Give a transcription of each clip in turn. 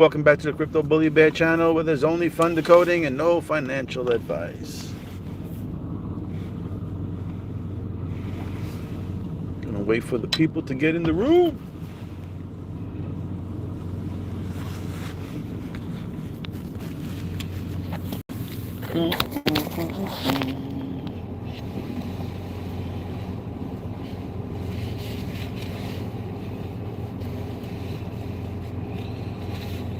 Welcome back to the Crypto Bully Bear channel, where there's only fun decoding and no financial advice. Gonna wait for the people to get in the room.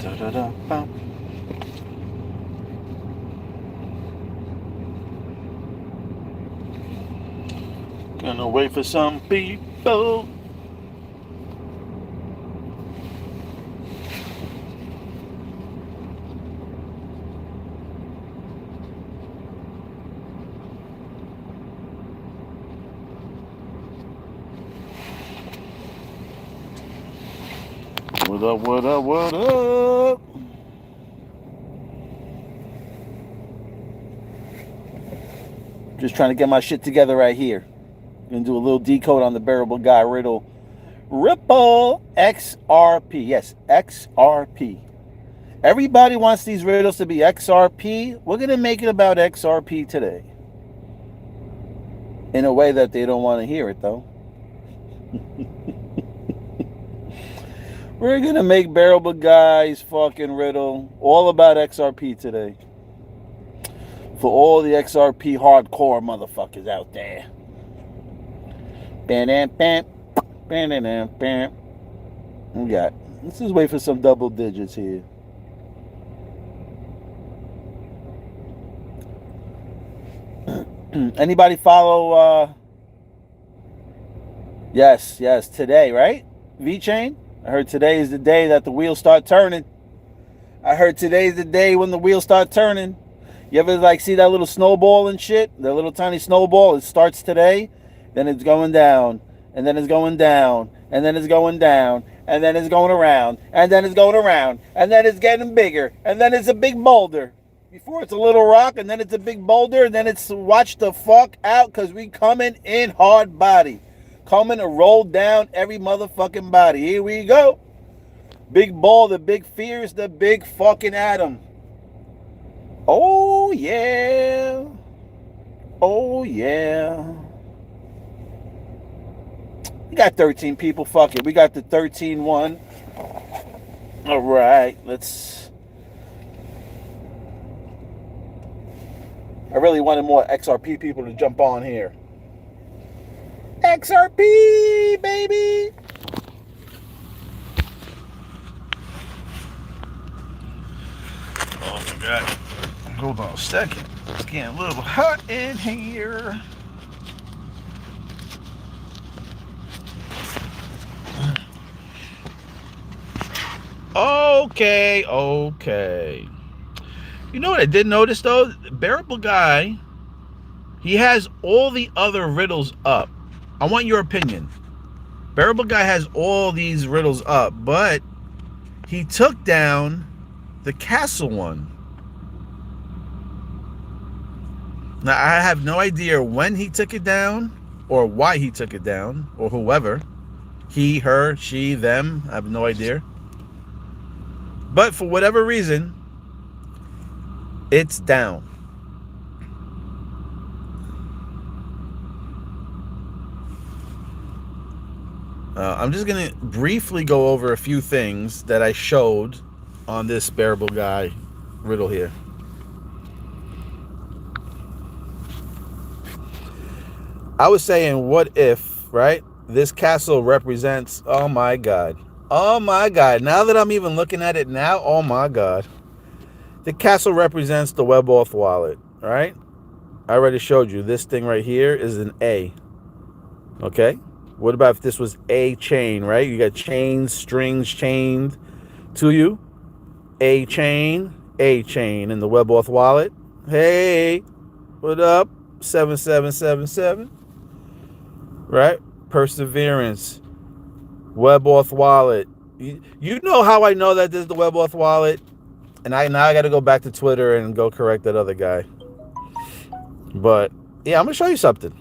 Da-da-da-bum. Gonna wait for some people. What up, what up, what up? Just trying to get my shit together right here. Gonna do a little decode on the bearable guy riddle. Ripple XRP. Yes, XRP. Everybody wants these riddles to be XRP. We're gonna make it about XRP today. In a way that they don't want to hear it, though. We're gonna make bearable guys fucking riddle all about XRP today. For all the XRP hardcore motherfuckers out there. We got. Let's just wait for some double digits here. Anybody follow? Yes, today, right? V-Chain? I heard today is the day that the wheels start turning. I heard today's the day when the wheels start turning. You ever like see that little snowball and shit? The little tiny snowball, it starts today, then it's going down, and then it's going down, and then it's going down, and then it's going around, and then it's going around, and then it's getting bigger, and then it's a big boulder. Before it's a little rock, and then it's a big boulder, and then it's watch the fuck out, because we coming in hard body. Coming to roll down every motherfucking body. Here we go. Big ball, the big fears, the big fucking atom. Oh, yeah. Oh, yeah. We got 13 people. Fuck it. We got the 13-1. All right. Let's... I really wanted more XRP people to jump on here. XRP, baby. Oh, my God. Hold on a second. It's getting a little hot in here. Okay. You know what I did notice, though? Bearable Guy, he has all the other riddles up. I want your opinion. Bearable Guy has all these riddles up, but he took down the castle one. Now, I have no idea when he took it down or why he took it down or whoever. He, her, she, them. I have no idea. But for whatever reason, it's down. I'm just going to briefly go over a few things that I showed on this bearable guy riddle here. I was saying, what if, right? This castle represents, oh my God. Now that I'm even looking at it now, oh my God. The castle represents the WebAuth wallet, right? I already showed you. This thing right here is an A. Okay? What about if this was a chain, right? You got chains, strings chained to you. A chain in the WebAuth wallet. Hey, what up? 7777. Right? Perseverance. WebAuth wallet. You know how I know that this is the WebAuth wallet? And I got to go back to Twitter and go correct that other guy. But, yeah, I'm going to show you something.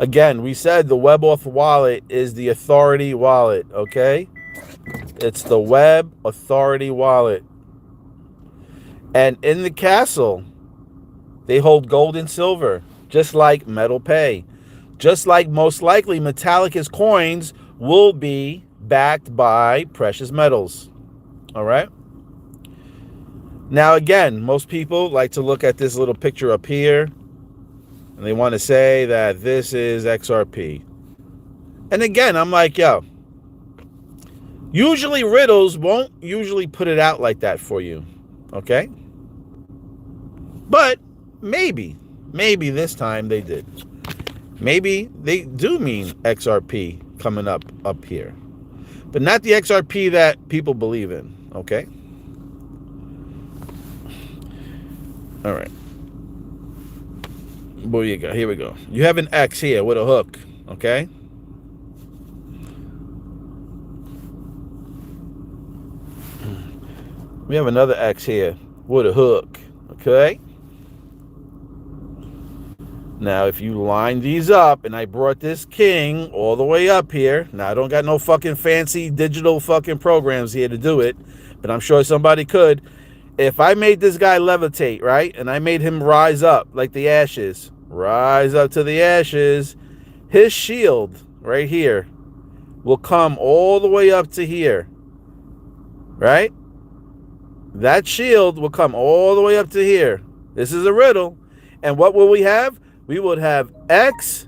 Again, we said the WebAuth wallet is the authority wallet, okay? It's the Web Authority wallet. And in the castle, they hold gold and silver, just like Metal Pay. Just like most likely Metallicus coins will be backed by precious metals. All right? Now, again, most people like to look at this little picture up here, and they want to say that this is XRP. And again, I'm like, yo, usually riddles won't usually put it out like that for you, okay? But maybe this time they did. Maybe they do mean XRP coming up here. But not the XRP that people believe in, okay? All right. What do you got? Here we go. You have an X here with a hook, okay? We have another X here with a hook, okay? Now, if you line these up, and I brought this king all the way up here. Now, I don't got no fucking fancy digital fucking programs here to do it, but I'm sure somebody could. If I made this guy levitate, right, and I made him rise up like the ashes, rise up to the ashes, his shield right here will come all the way up to here, right? That shield will come all the way up to here. This is a riddle. And what will we have? We would have XRP.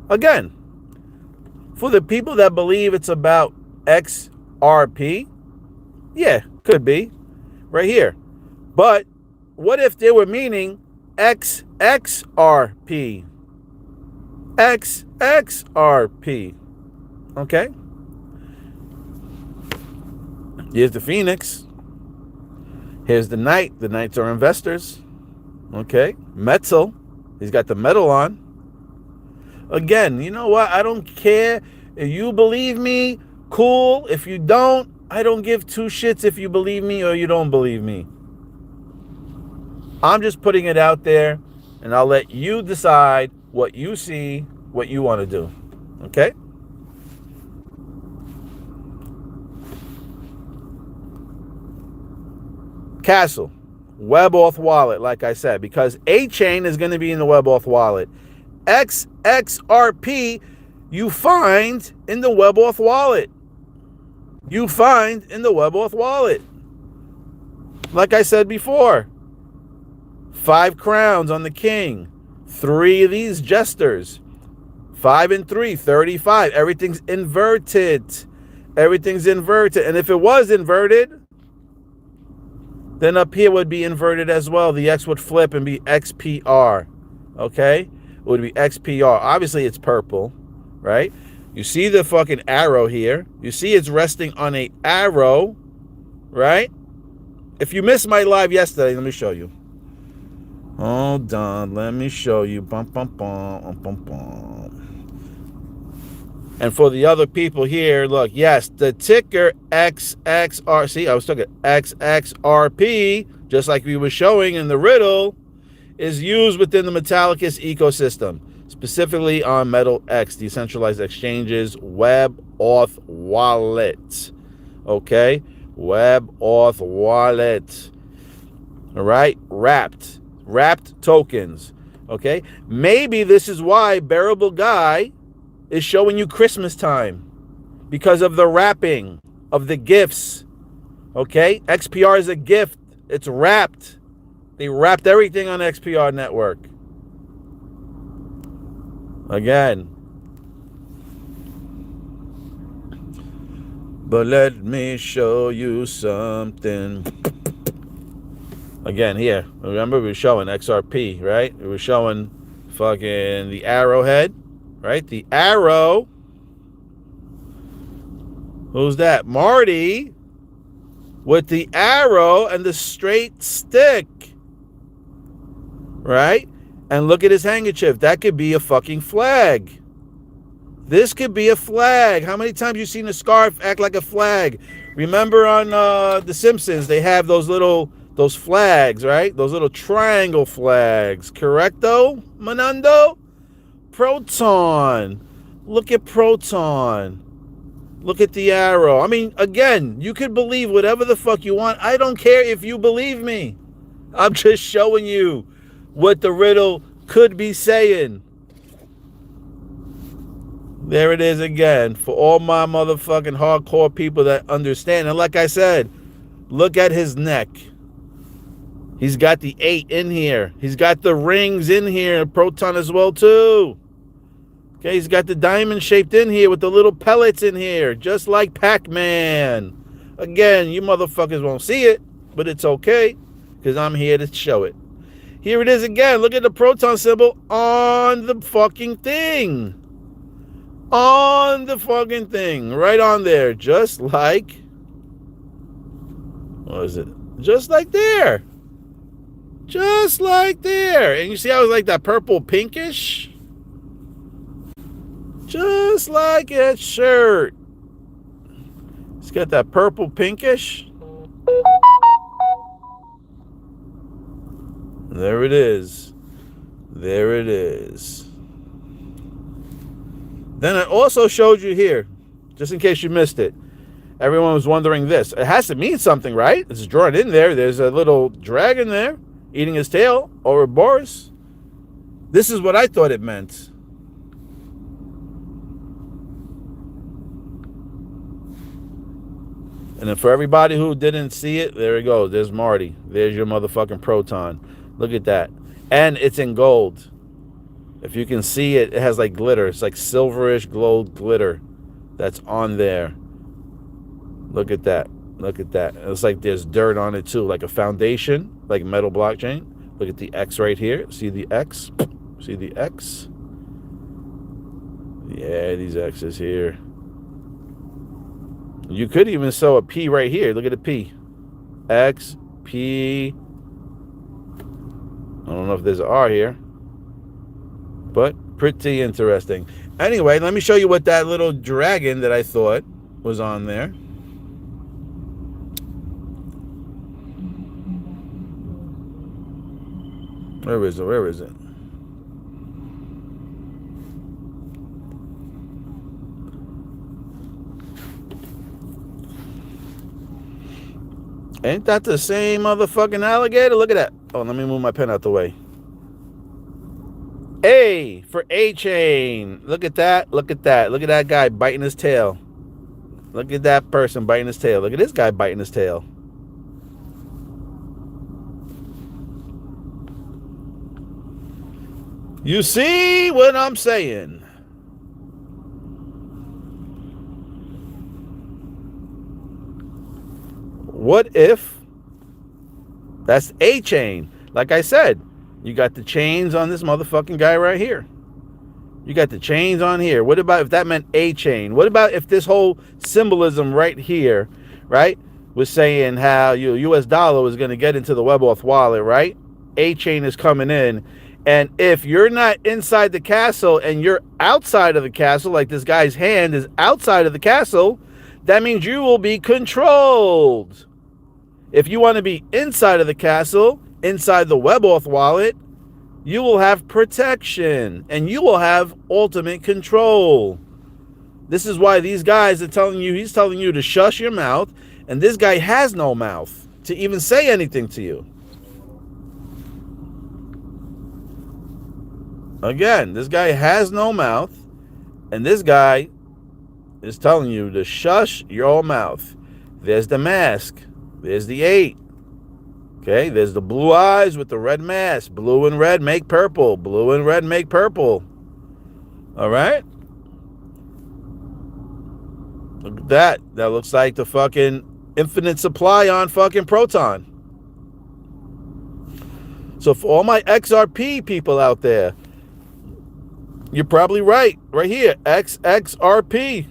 Again, for the people that believe it's about XRP, yeah, could be right here. But what if they were meaning XXRP? XXRP. Okay? Here's the Phoenix. Here's the Knight. The Knights are investors. Okay? Metal. He's got the metal on. Again, you know what? I don't care. If you believe me, cool. If you don't, I don't give two shits if you believe me or you don't believe me. I'm just putting it out there, and I'll let you decide what you see, what you want to do. Okay? Castle, WebAuth wallet, like I said, because A-Chain is going to be in the WebAuth wallet. XXRP, you find in the WebAuth wallet. You find in the WebAuth wallet. Like I said before, 5 crowns on the king, 3 of these jesters, 5 and 3, 35. Everything's inverted. Everything's inverted. And if it was inverted, then up here would be inverted as well. The X would flip and be XPR. Okay? It would be XPR. Obviously, it's purple, right? You see the fucking arrow here. You see it's resting on a arrow, right? If you missed my live yesterday, let me show you. Hold on. Let me show you. Bum, bum, bum, bum, bum. And for the other people here, look, yes, the ticker XXR. See, I was talking XXRP, just like we were showing in the riddle, is used within the Metallicus ecosystem, specifically on Metal X, decentralized exchanges, WebAuth wallet. Okay? WebAuth wallet. All right? Wrapped tokens. Okay? Maybe this is why Bearable Guy is showing you Christmas time, because of the wrapping of the gifts. Okay? XPR is a gift. It's wrapped. They wrapped everything on XPR network. Again. But let me show you something. Again, here. Remember, we were showing XRP, right? We were showing fucking the arrowhead, right? The arrow. Who's that? Marty with the arrow and the straight stick, right? And look at his handkerchief. That could be a fucking flag. This could be a flag. How many times you seen a scarf act like a flag? Remember on The Simpsons, they have those flags, right? Those little triangle flags. Correcto, Manando? Proton. Look at Proton. Look at the arrow. I mean, again, you could believe whatever the fuck you want. I don't care if you believe me. I'm just showing you what the riddle could be saying. There it is again for all my motherfucking hardcore people that understand. And like I said, look at his neck. He's got the 8 in here. He's got the rings in here. Proton as well too. Okay, he's got the diamond shaped in here with the little pellets in here, just like Pac-Man. Again, you motherfuckers won't see it, but it's okay, because I'm here to show it. Here it is again. Look at the Proton symbol on the fucking thing. On the fucking thing. Right on there. Just like, what is it? Just like there. Just like there. And you see how it's like that purple pinkish? Just like that shirt. It's got that purple pinkish. There it is. There it is. Then I also showed you here, just in case you missed it. Everyone was wondering this. It has to mean something, right? It's drawn in there. There's a little dragon there eating his tail over Boris. This is what I thought it meant. And then for everybody who didn't see it, there it goes. There's Marty. There's your motherfucking Proton. Look at that. And it's in gold. If you can see it, it has like glitter. It's like silverish gold glitter that's on there. Look at that. Look at that. It's like there's dirt on it too, like a foundation, like metal blockchain. Look at the X right here. See the X? See the X? Yeah, these X's here. You could even sew a P right here. Look at the P. X, P. I don't know if there's an R here. But pretty interesting. Anyway, let me show you what that little dragon that I thought was on there. Where is it? Where is it? Ain't that the same motherfucking alligator? Look at that. Oh, let me move my pen out the way. A for A-chain. Look at that. Look at that. Look at that guy biting his tail. Look at that person biting his tail. Look at this guy biting his tail. You see what I'm saying? What if that's A-chain? Like I said, you got the chains on this motherfucking guy right here. You got the chains on here. What about if that meant A-chain? What about if this whole symbolism right here, right, was saying how your US dollar was going to get into the WebAuth wallet, right? A-chain is coming in. And if you're not inside the castle and you're outside of the castle, like this guy's hand is outside of the castle, that means you will be controlled. If you want to be inside of the castle, inside the WebAuth wallet, you will have protection and you will have ultimate control. This is why these guys are telling you, he's telling you to shush your mouth, and this guy has no mouth to even say anything to you. Again, this guy has no mouth, and this guy is telling you to shush your mouth. There's the mask. There's the 8. Okay, there's the blue eyes with the red mask. Blue and red make purple. Blue and red make purple. All right? Look at that. That looks like the fucking infinite supply on fucking Proton. So for all my XRP people out there, you're probably right. Right here, XRP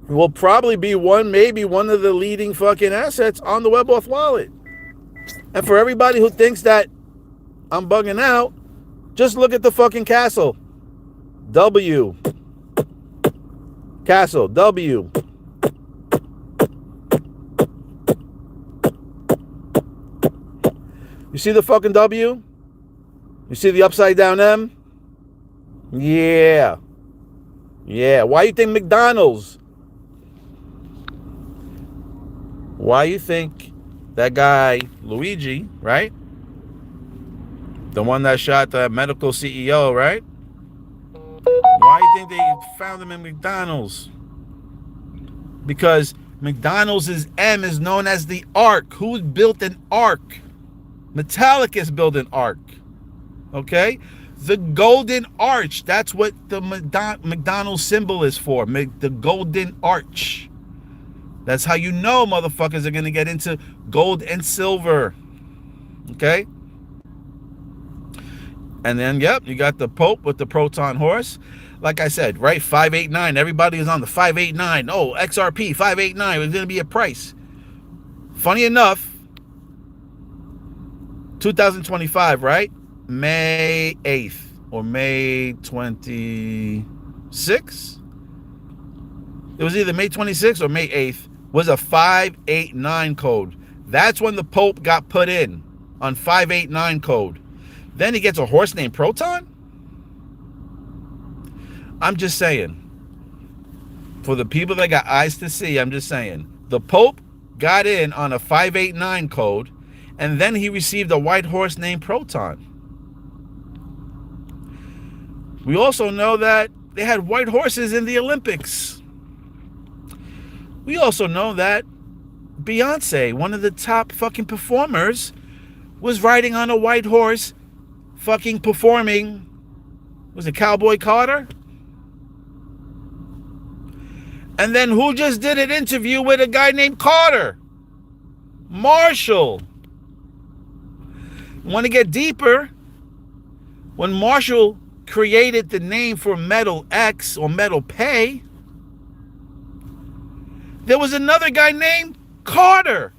will probably be maybe one of the leading fucking assets on the WebAuth wallet. And for everybody who thinks that I'm bugging out, just look at the fucking castle. W. Castle. W. You see the fucking W? You see the upside down M? Yeah. Yeah, why you think McDonald's? Why you think that guy, Luigi, right? The one that shot the medical CEO, right? Why you think they found him in McDonald's? Because McDonald's M is known as the Ark. Who built an Ark? Metallicus built an Ark. Okay? The golden arch. That's what the McDonald's symbol is for. The golden arch. That's how you know motherfuckers are going to get into gold and silver. Okay? And then, yep, you got the Pope with the proton horse. Like I said, right? 589. Everybody is on the 589. Oh, XRP, 589. It's going to be a price. Funny enough, 2025, right? May 8th or May 26th. It was either May 26th or May 8th. Was a 589 code. That's when the Pope got put in on 589 code. Then he gets a horse named Proton? I'm just saying. For the people that got eyes to see, I'm just saying. The Pope got in on a 589 code, and then he received a white horse named Proton. We also know that they had white horses in the Olympics. We also know that Beyonce, one of the top fucking performers, was riding on a white horse fucking performing, was it Cowboy Carter? And then who just did an interview with a guy named Carter? Marshall. Want to get deeper? When Marshall created the name for Metal X or Metal Pay, there was another guy named Carter,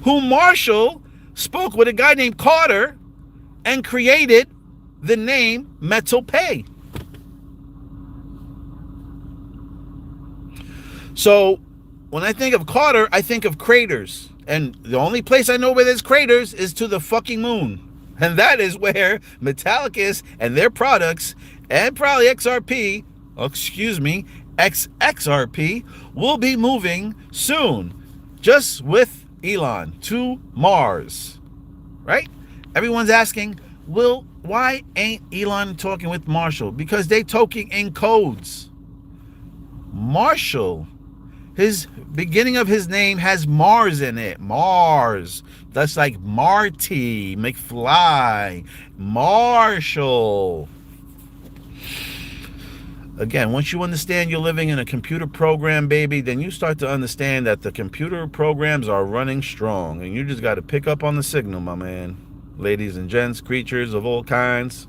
who Marshall spoke with a guy named Carter and created the name Metal Pay. So when I think of Carter, I think of craters. And the only place I know where there's craters is to the fucking moon. And that is where Metallicus and their products, and probably XRP, XRP, will be moving soon. Just with Elon to Mars. Right? Everyone's asking, well, why ain't Elon talking with Marshall? Because they talking in codes. Marshall, his beginning of his name has Mars in it. Mars. That's like Marty, McFly, Marshall. Again, once you understand you're living in a computer program, baby, then you start to understand that the computer programs are running strong. And you just got to pick up on the signal, my man. Ladies and gents, creatures of all kinds.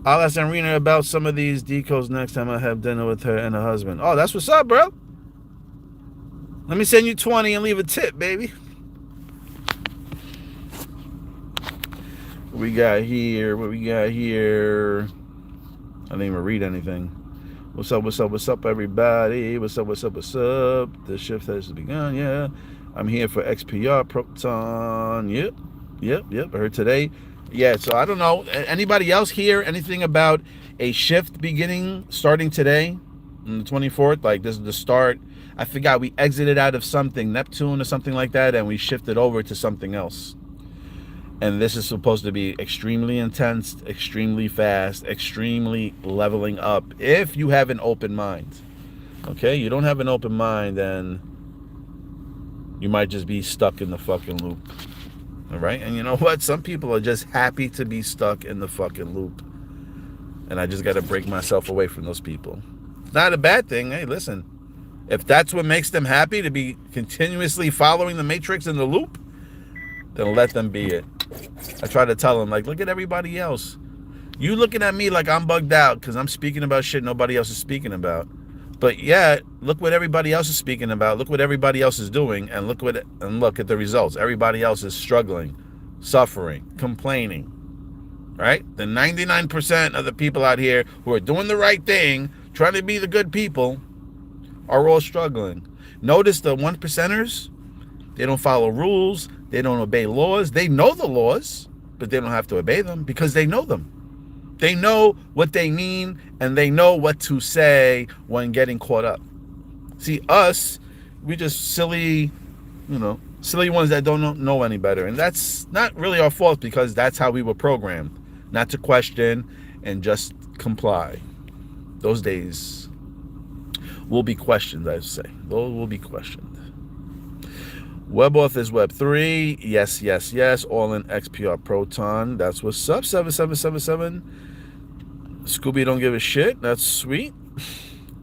I'll ask Irina about some of these decodes next time I have dinner with her and her husband. Oh, that's what's up, bro. Let me send you 20 and leave a tip, baby. What we got here? What we got here? I didn't even read anything. What's up, what's up, what's up, everybody? What's up, what's up, what's up? The shift has begun, yeah. I'm here for XPR, Proton. Yep. I heard today. Yeah, so I don't know. Anybody else hear anything about a shift starting today, on the 24th? Like, this is the start. I forgot, we exited out of something, Neptune or something like that, and we shifted over to something else. And this is supposed to be extremely intense, extremely fast, extremely leveling up, if you have an open mind. Okay, you don't have an open mind, then you might just be stuck in the fucking loop. All right, and you know what? Some people are just happy to be stuck in the fucking loop. And I just got to break myself away from those people. It's not a bad thing. Hey, listen, if that's what makes them happy, to be continuously following the matrix in the loop, then let them be it. I try to tell them, like, look at everybody else. You looking at me like I'm bugged out because I'm speaking about shit nobody else is speaking about. But yeah, look what everybody else is speaking about. Look what everybody else is doing, and look at the results. Everybody else is struggling, suffering, complaining. Right? The 99% of the people out here who are doing the right thing, trying to be the good people, are all struggling. Notice the 1%ers, they don't follow rules, they don't obey laws. They know the laws, but they don't have to obey them because they know them. They know what they mean, and they know what to say when getting caught up. See, us, we just silly, silly ones that don't know any better. And that's not really our fault, because that's how we were programmed, not to question and just comply. Those days will be questioned, I say. Those will be questioned. WebAuthor is Web3. Yes, yes, yes. All in XPR Proton. That's what's up. 7777. Scooby don't give a shit. That's sweet.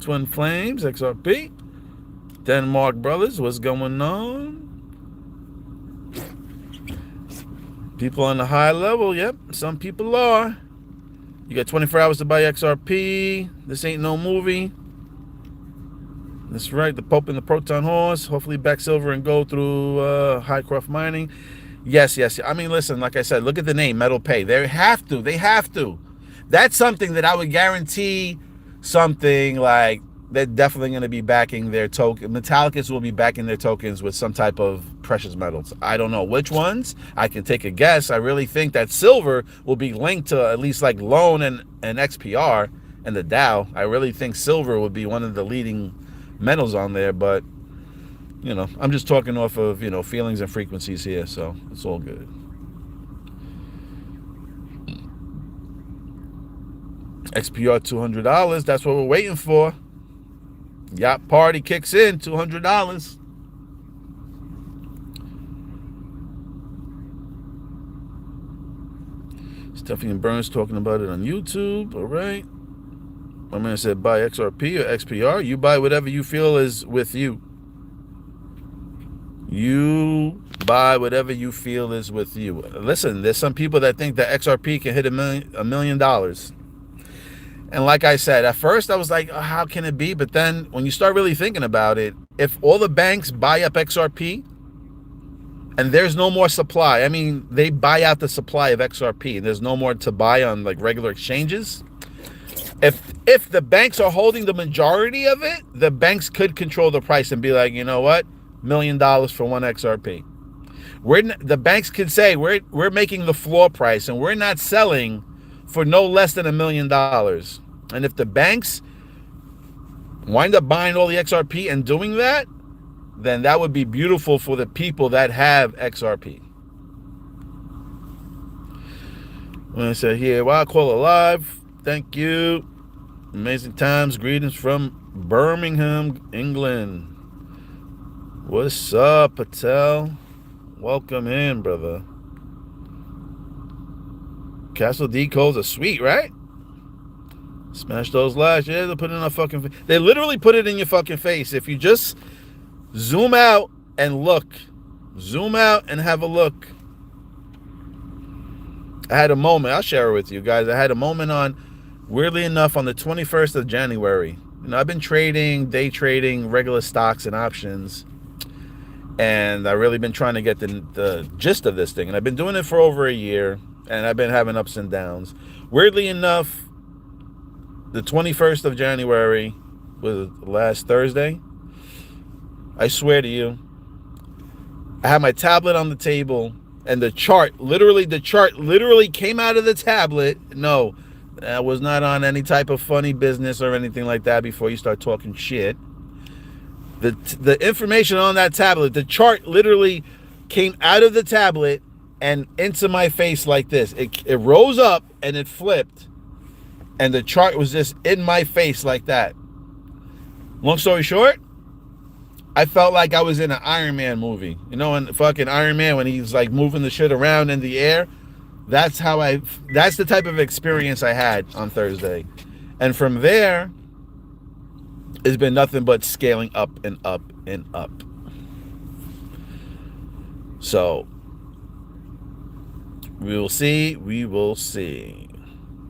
Twin Flames, XRP. Denmark Brothers, what's going on? People on the high level, yep. Some people are. You got 24 hours to buy XRP. This ain't no movie. That's right, the Pope and the Proton Horse. Hopefully back silver and gold through Highcroft Mining. Yes, yes. I mean, listen, like I said, look at the name, Metal Pay. They have to. They have to. That's something that I would guarantee something like they're definitely going to be backing their token. Metallicus will be backing their tokens with some type of precious metals. I don't know which ones. I can take a guess. I really think that silver will be linked to at least like Loan and XPR and the Dow. I really think silver would be one of the leading metals on there, but I'm just talking off of feelings and frequencies here, so it's all good. XPR $200. That's what we're waiting for. Yacht Party kicks in. $200. Stephanie and Burns talking about it on YouTube. All right. My man said buy XRP or XPR. You buy whatever you feel is with you. You buy whatever you feel is with you. Listen, there's some people that think that XRP can hit $1 million. And like I said, at first I was like, oh, how can it be? But then when you start really thinking about it, if all the banks buy up XRP and there's no more supply, I mean, they buy out the supply of XRP and there's no more to buy on like regular exchanges. If the banks are holding the majority of it, the banks could control the price and be like, you know what, $1 million for one XRP. The banks could say we're making the floor price and we're not selling for no less than $1 million. And if the banks wind up buying all the XRP and doing that, then that would be beautiful for the people that have XRP. When I said here, wow, call alive. Thank you. Amazing times. Greetings from Birmingham, England. What's up, Patel? Welcome in, brother. Castle decodes are sweet, right? Smash those likes. Yeah, they put it in our fucking face. They literally put it in your fucking face. If you just zoom out and look. Zoom out and have a look. I had a moment. I'll share it with you guys. I had a moment on, weirdly enough, on the 21st of January. I've been trading, day trading, regular stocks and options. And I've really been trying to get the gist of this thing. And I've been doing it for over a year. And I've been having ups and downs. Weirdly enough, the 21st of January was last Thursday. I swear to you, I had my tablet on the table and the chart literally came out of the tablet. No, I was not on any type of funny business or anything like that before you start talking shit. The information on that tablet, the chart literally came out of the tablet and into my face like this. It rose up and it flipped. And the chart was just in my face like that. Long story short, I felt like I was in an Iron Man movie. In fucking Iron Man when he's like moving the shit around in the air. That's the type of experience I had on Thursday. And from there, it's been nothing but scaling up and up and up. So, we will see.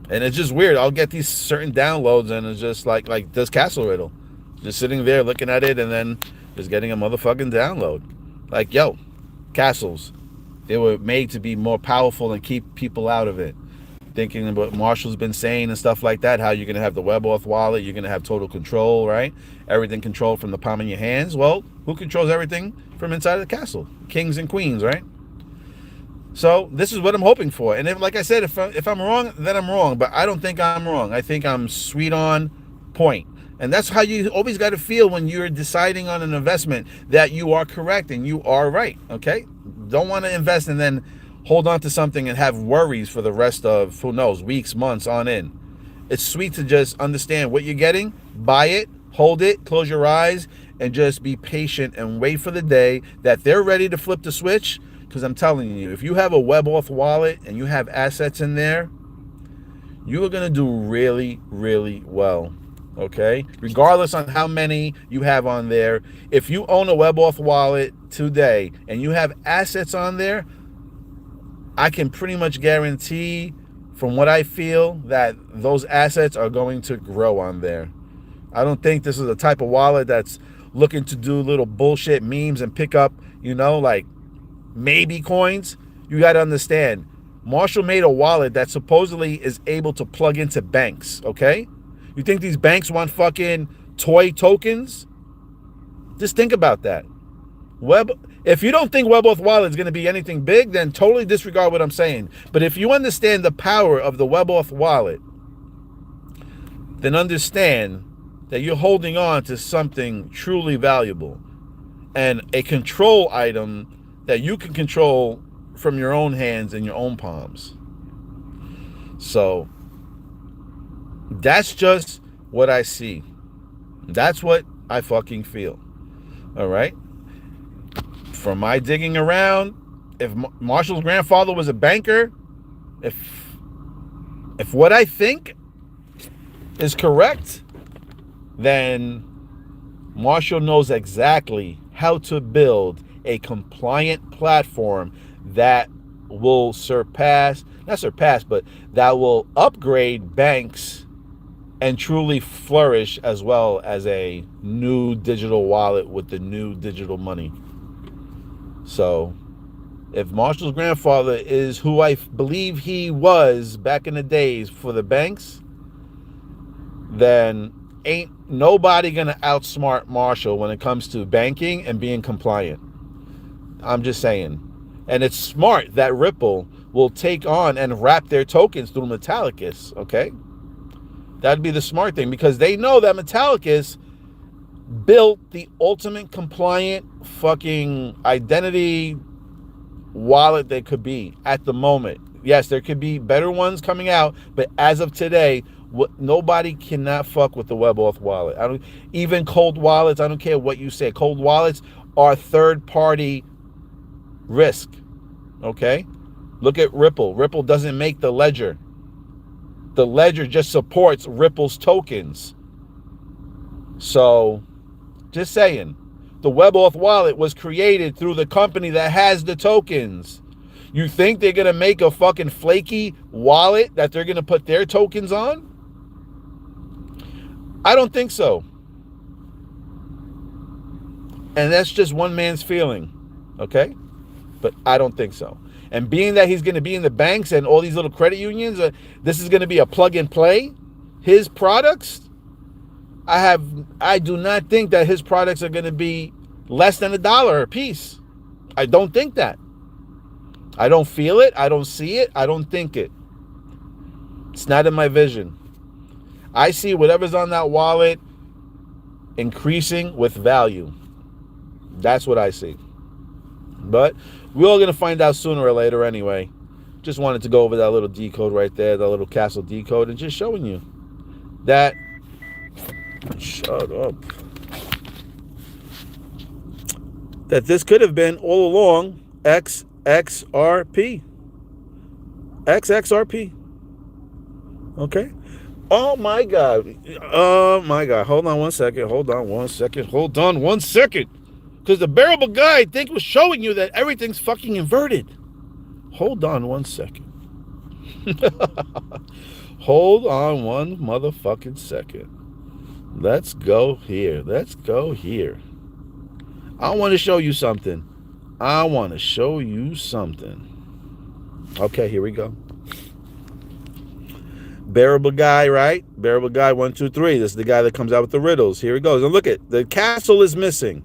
And it's just weird. I'll get these certain downloads and it's just like this Castle Riddle. Just sitting there looking at it and then just getting a motherfucking download. Like, yo, castles. They were made to be more powerful and keep people out of it. Thinking about what Marshall's been saying and stuff like that, how you're going to have the WebAuth wallet, you're going to have total control, right? Everything controlled from the palm of your hands. Well, who controls everything from inside of the castle? Kings and queens, right? So this is what I'm hoping for. And if, like I said, if I'm wrong, then I'm wrong. But I don't think I'm wrong. I think I'm sweet on point. And that's how you always got to feel when you're deciding on an investment, that you are correct and you are right. Okay? Don't want to invest and then hold on to something and have worries for the rest of, who knows, weeks, months on in. It's sweet to just understand what you're getting, buy it, hold it, close your eyes, and just be patient and wait for the day that they're ready to flip the switch. Because I'm telling you, if you have a WebAuth wallet and you have assets in there, you are going to do really, really well. Okay? Regardless on how many you have on there. If you own a WebAuth wallet today and you have assets on there, I can pretty much guarantee, from what I feel, that those assets are going to grow on there. I don't think this is a type of wallet that's looking to do little bullshit memes and pick up, like maybe coins. You got to understand, Marshall made a wallet that supposedly is able to plug into banks, okay? You think these banks want fucking toy tokens? Just think about that. If you don't think WebAuth wallet is going to be anything big, then totally disregard what I'm saying. But if you understand the power of the WebAuth wallet, then understand that you're holding on to something truly valuable and a control item that you can control from your own hands and your own palms. So that's just what I see. That's what I fucking feel. All right? From my digging around, if Marshall's grandfather was a banker, if what I think is correct, then Marshall knows exactly how to build a compliant platform that will but that will upgrade banks and truly flourish, as well as a new digital wallet with the new digital money. So if Marshall's grandfather is who I believe he was back in the days for the banks, then ain't nobody gonna outsmart Marshall when it comes to banking and being compliant. I'm just saying. And it's smart that Ripple will take on and wrap their tokens through Metallicus, okay? That'd be the smart thing, because they know that Metallicus built the ultimate compliant fucking identity wallet they could be at the moment. Yes, there could be better ones coming out, but as of today, nobody cannot fuck with the WebAuth wallet. Even cold wallets, I don't care what you say. Cold wallets are third-party risk, okay? Look at Ripple. Ripple doesn't make the ledger. The ledger just supports Ripple's tokens. So, just saying, the WebAuth wallet was created through the company that has the tokens. You think they're going to make a fucking flaky wallet that they're going to put their tokens on? I don't think so. And that's just one man's feeling, okay? But I don't think so. And being that he's going to be in the banks and all these little credit unions, this is going to be a plug and play. His products, I do not think that his products are going to be less than $1 a piece. I don't think that. I don't feel it. I don't see it. I don't think it. It's not in my vision. I see whatever's on that wallet increasing with value. That's what I see. But we're all going to find out sooner or later anyway. Just wanted to go over that little decode right there, that little castle decode, and just showing you that... Shut up. That this could have been all along XRP. XRP. Okay? Oh my God. Oh my God. Hold on one second. Because the bearable guy, I think, was showing you that everything's fucking inverted. Hold on one second. Hold on one motherfucking second. Let's go here. I want to show you something. Okay, here we go. Bearable guy, right? Bearable guy 123. This is the guy that comes out with the riddles. Here he goes. And look at the castle is missing.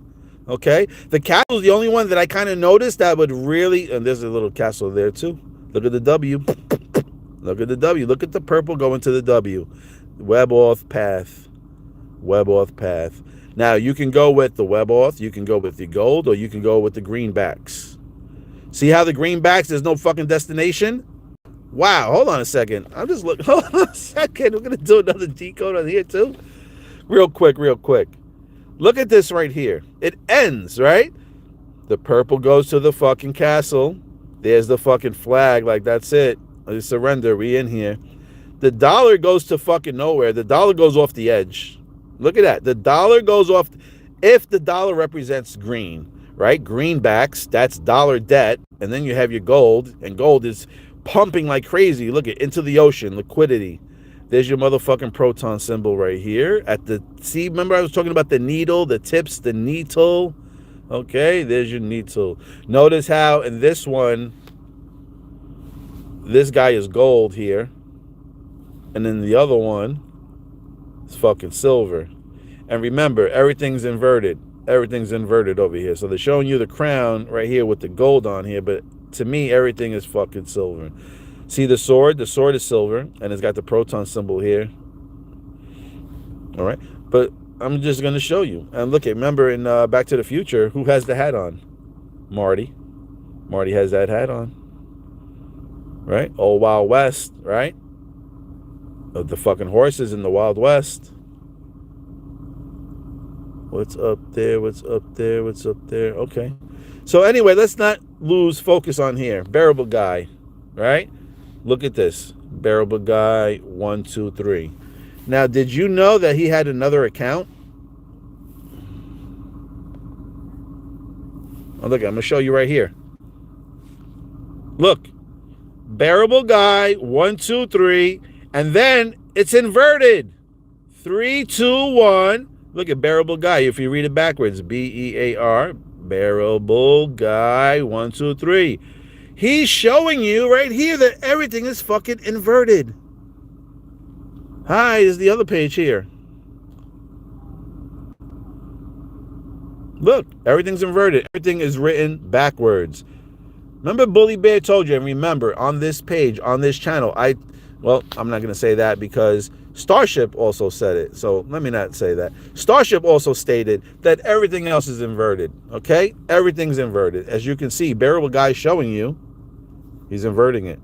Okay, the castle is the only one that I kind of noticed that would really, and there's a little castle there too. Look at the W. Look at the W. Look at the purple going to the W. Web auth path. Web auth path. Now you can go with the web auth, you can go with the gold, or you can go with the greenbacks. See how the greenbacks, there's no fucking destination? Wow, hold on a second. I'm just looking. Hold on a second. We're gonna do another decode on here too. Real quick, real quick. Look at this right here. It ends, right? The purple goes to the fucking castle. There's the fucking flag. Like, that's it. I surrender. We in here. The dollar goes to fucking nowhere. The dollar goes off the edge. Look at that. The dollar goes off. If the dollar represents green, right? Greenbacks, that's dollar debt. And then you have your gold. And gold is pumping like crazy. Look at into the ocean. Liquidity. There's your motherfucking proton symbol right here. At the, see, remember I was talking about the needle, the tips, the needle. Okay, there's your needle. Notice how in this one, this guy is gold here. And then the other one is fucking silver. And remember, everything's inverted. Everything's inverted over here. So they're showing you the crown right here with the gold on here. But to me, everything is fucking silver. See the sword? The sword is silver, and it's got the proton symbol here. All right, but I'm just going to show you. And look, remember in Back to the Future, who has the hat on? Marty. Marty has that hat on. Right? Old Wild West, right? Of the fucking horses in the Wild West. What's up there? What's up there? What's up there? Okay. So anyway, let's not lose focus on here. Bearable guy, right? Look at this. Bearable guy 123. Now, did you know that he had another account? Oh, look, I'm going to show you right here. Look. Bearable guy 123. And then it's inverted. 3, 2, 1. Look at bearable guy. If you read it backwards. B-E-A-R. Bearable guy 123. He's showing you right here that everything is fucking inverted. Hi, is the other page here. Look, everything's inverted. Everything is written backwards. Remember Bully Bear told you, and remember, on this page, on this channel, well, I'm not going to say that because Starship also said it. So let me not say that. Starship also stated that everything else is inverted. Okay? Everything's inverted. As you can see, Bearable Guy showing you. He's inverting it.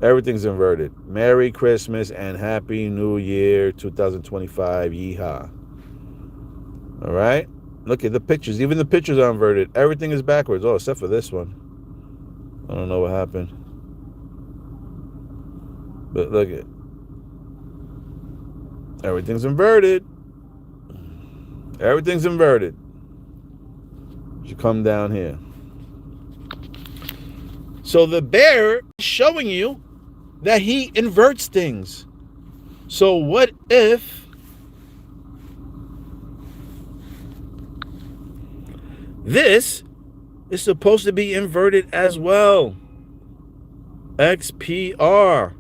Everything's inverted. Merry Christmas and Happy New Year 2025. Yeehaw. All right? Look at the pictures. Even the pictures are inverted. Everything is backwards. Oh, except for this one. I don't know what happened. But look at it. Everything's inverted. Everything's inverted. You come down here. So the bear is showing you that he inverts things. So what if this is supposed to be inverted as well? XPR.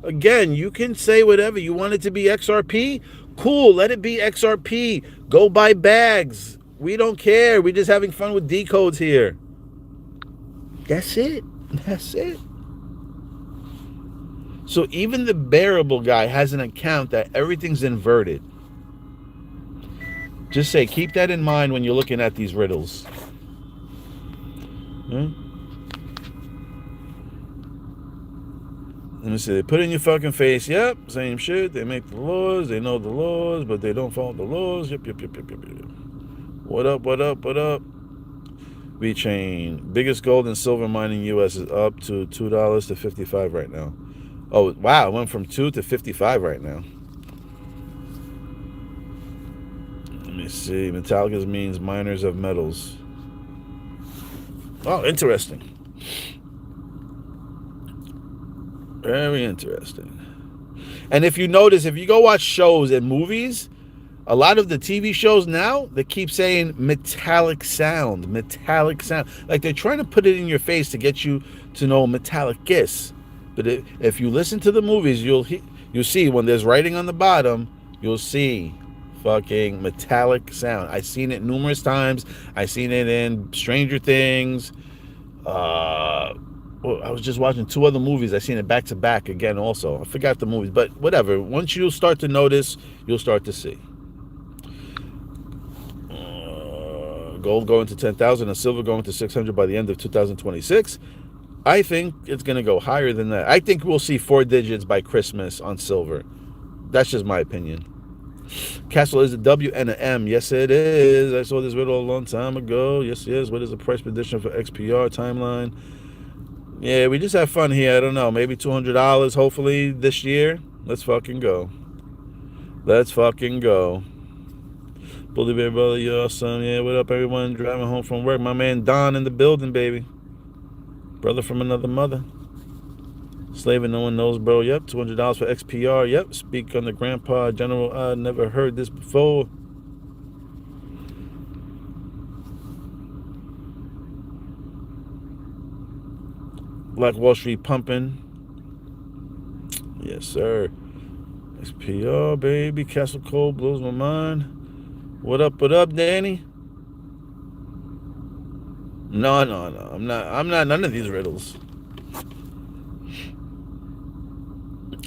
Again, you can say whatever. You want it to be XRP? Cool, let it be XRP. Go buy bags. We don't care. We're just having fun with decodes here. That's it. That's it. So even the bearable guy has an account that everything's inverted. Just say, keep that in mind when you're looking at these riddles. Let me see. They put it in your fucking face. Yep, same shit. They make the laws. They know the laws, but they don't follow the laws. Yep. What up, what up, what up? VeChain. Biggest gold and silver mine in U.S. is up to $2 to 55 right now. Oh, wow. It went from 2 to 55 right now. Let me see. Metallicus means miners of metals. Oh, interesting. Very interesting. And if you notice, if you go watch shows and movies, a lot of the TV shows now, they keep saying metallic sound, metallic sound. Like they're trying to put it in your face to get you to know metallicus. But if you listen to the movies, you'll see when there's writing on the bottom, you'll see fucking metallic sound. I've seen it numerous times. I've seen it in Stranger Things. I was just watching 2 other movies. I've seen it back to back again also. I forgot the movies, but whatever. Once you start to notice, you'll start to see. Gold going to 10,000 and silver going to 600 by the end of 2026. I think it's going to go higher than that. I think we'll see 4 digits by Christmas on silver. That's just my opinion. Castle is a W and an M. Yes, it is. I saw this riddle a long time ago. Yes, yes. What is the price prediction for XPR timeline? Yeah, we just have fun here. I don't know. Maybe $200 hopefully this year. Let's fucking go. Let's fucking go. Bully Bear brother, you're awesome. Yeah, what up, everyone? Driving home from work. My man Don in the building, baby. Brother from another mother. Slaving, no one knows, bro. Yep, $200 for XPR. Yep, speak on the grandpa general. I never heard this before. Black Wall Street pumping. Yes, sir. XPR, baby. Castle Cole blows my mind. What up, Danny? No. I'm not none of these riddles.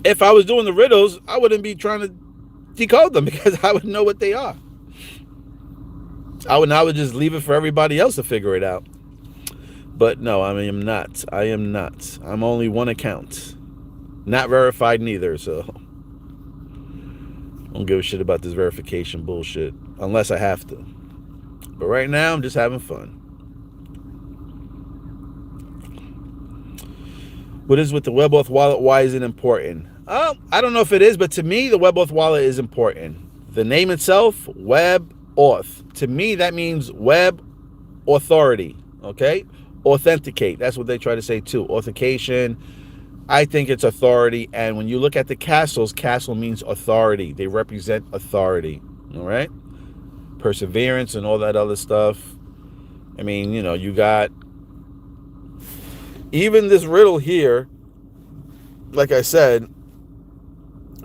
If I was doing the riddles, I wouldn't be trying to decode them because I would know what they are. I would just leave it for everybody else to figure it out. But no, I am not. I'm only one account. Not verified neither, so I don't give a shit about this verification bullshit unless I have to. But right now, I'm just having fun. What is with the WebAuth wallet? Why is it important? I don't know if it is, but to me, the WebAuth wallet is important. The name itself, WebAuth. To me, that means web authority, okay? Authenticate. That's what they try to say too. Authentication. I think it's authority. And when you look at the castles, castle means authority. They represent authority, all right? Perseverance and all that other stuff. I mean, you know, you got even this riddle here, like I said,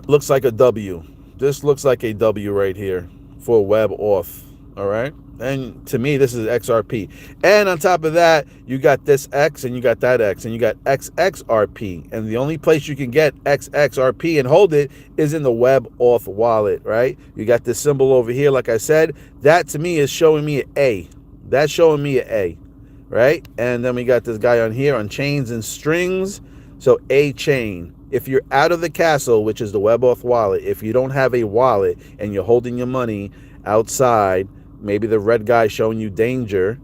looks like a W. This looks like a W right here for WebAuth, all right? And to me, this is XRP. And on top of that, you got this X and you got that X and you got XXRP. And the only place you can get XXRP and hold it is in the WebAuth wallet, right? You got this symbol over here, like I said. That to me is showing me an A. That's showing me an A, right? And then we got this guy on here on chains and strings. So a chain. If you're out of the castle, which is the WebAuth wallet, if you don't have a wallet and you're holding your money outside, maybe the red guy showing you danger,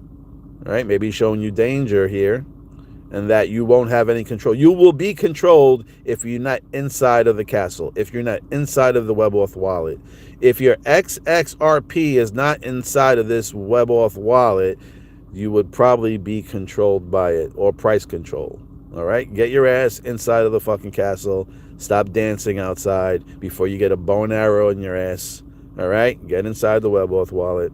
right? Maybe he's showing you danger here, and that you won't have any control. You will be controlled if you're not inside of the castle, if you're not inside of the WebAuth wallet. If your XXRP is not inside of this WebAuth wallet, you would probably be controlled by it, or price control. All right, get your ass inside of the fucking castle. Stop dancing outside before you get a bow and arrow in your ass. All right, get inside the WebAuth wallet.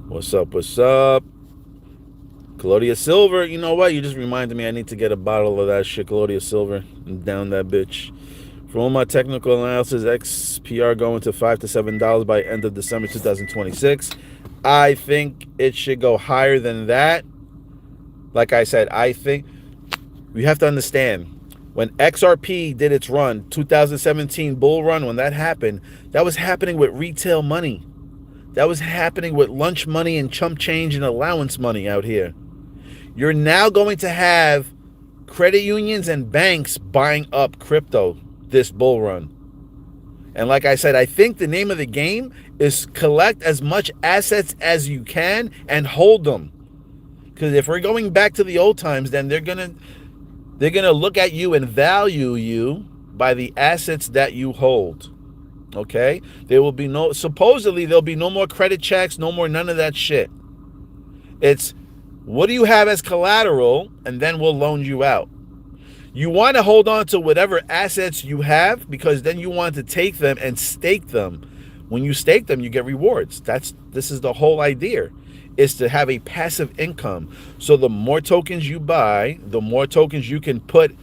What's up? What's up? Colloidal silver. You know what? You just reminded me I need to get a bottle of that shit, colloidal silver, and down that bitch. For all my technical analysis, XPR going to $5 to $7 by end of December 2026. I think it should go higher than that. Like I said, I think we have to understand when XRP did its run, 2017 bull run, when that happened, that was happening with retail money. That was happening with lunch money and chump change and allowance money out here. You're now going to have credit unions and banks buying up crypto this bull run. And like I said, I think the name of the game is collect as much assets as you can and hold them. Because if we're going back to the old times, then they're gonna look at you and value you by the assets that you hold. Okay? Supposedly there'll be no more credit checks, no more none of that shit. It's what do you have as collateral, and then we'll loan you out. You want to hold on to whatever assets you have, because then you want to take them and stake them. When you stake them, you get rewards. This is the whole idea, is to have a passive income. So the more tokens you buy, the more tokens you can put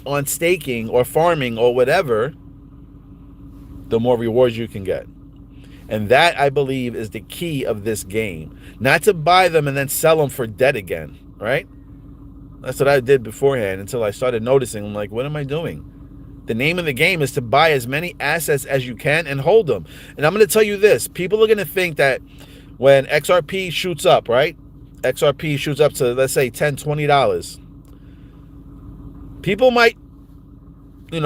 on staking or farming or whatever, the more rewards you can get. And that, I believe, is the key of this game. Not to buy them and then sell them for debt again, right? That's what I did beforehand until I started noticing, I'm like, what am I doing? The name of the game is to buy as many assets as you can and hold them. And I'm going to tell you this. People are going to think that when XRP shoots up, right? XRP shoots up to, let's say, $10, $20. People might,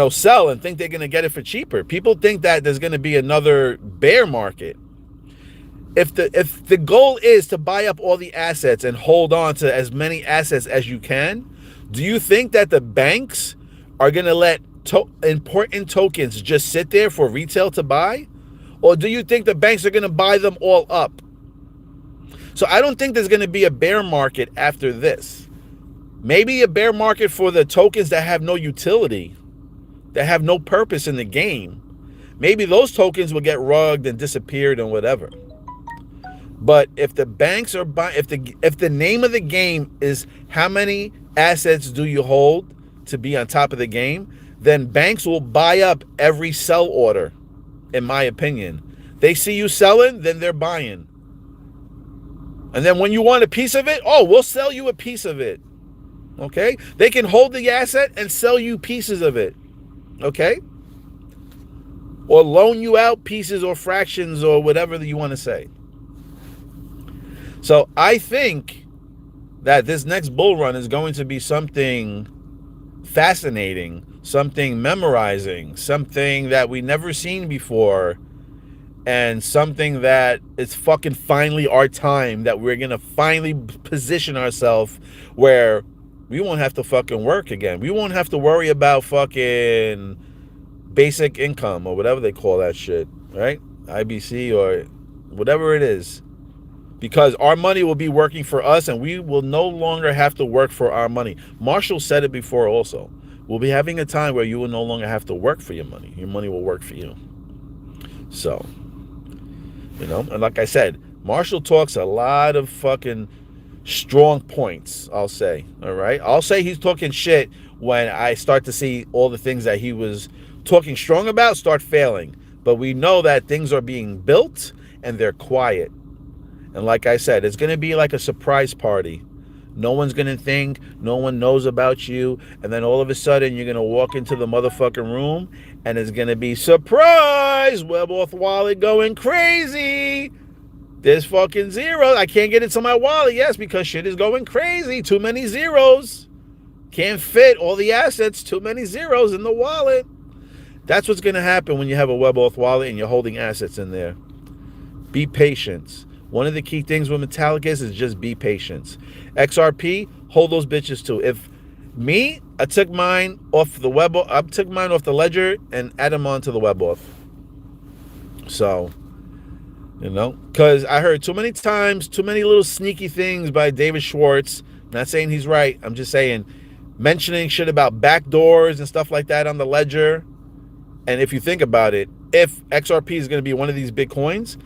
sell and think they're going to get it for cheaper. People think that there's going to be another bear market. If the goal is to buy up all the assets and hold on to as many assets as you can, do you think that the banks are going to let important tokens just sit there for retail to buy? Or do you think the banks are going to buy them all up? So I don't think there's going to be a bear market after this. Maybe a bear market for the tokens that have no utility, that have no purpose in the game. Maybe those tokens will get rugged and disappeared and whatever. But if the banks are buying, if the name of the game is how many assets do you hold to be on top of the game, then banks will buy up every sell order, in my opinion. They see you selling, then they're buying. And then when you want a piece of it, oh, we'll sell you a piece of it. Okay? They can hold the asset and sell you pieces of it. Okay? Or loan you out pieces or fractions or whatever you want to say. So I think that this next bull run is going to be something fascinating, something memorizing, something that we never seen before, and something that it's fucking finally our time, that we're gonna finally position ourselves where we won't have to fucking work again. We won't have to worry about fucking basic income or whatever they call that shit, right? IBC or whatever it is. Because our money will be working for us and we will no longer have to work for our money. Marshall said it before also. We'll be having a time where you will no longer have to work for your money. Your money will work for you. So, and like I said, Marshall talks a lot of fucking strong points, I'll say. All right? I'll say he's talking shit when I start to see all the things that he was talking strong about start failing. But we know that things are being built and they're quiet. And like I said, it's going to be like a surprise party. No one's going to think, no one knows about you. And then all of a sudden, you're going to walk into the motherfucking room and it's going to be, surprise, Web-Auth wallet going crazy. There's fucking zeros. I can't get into my wallet. Yes, because shit is going crazy. Too many zeros. Can't fit all the assets. Too many zeros in the wallet. That's what's going to happen when you have a Web-Auth wallet and you're holding assets in there. Be patient. One of the key things with Metallicus is just be patient. XRP, hold those bitches too. I took mine off the ledger and add them onto the Web-Auth. So, because I heard too many times, too many little sneaky things by David Schwartz. I'm not saying he's right. I'm just saying, mentioning shit about backdoors and stuff like that on the ledger. And if you think about it, if XRP is going to be one of these big coins,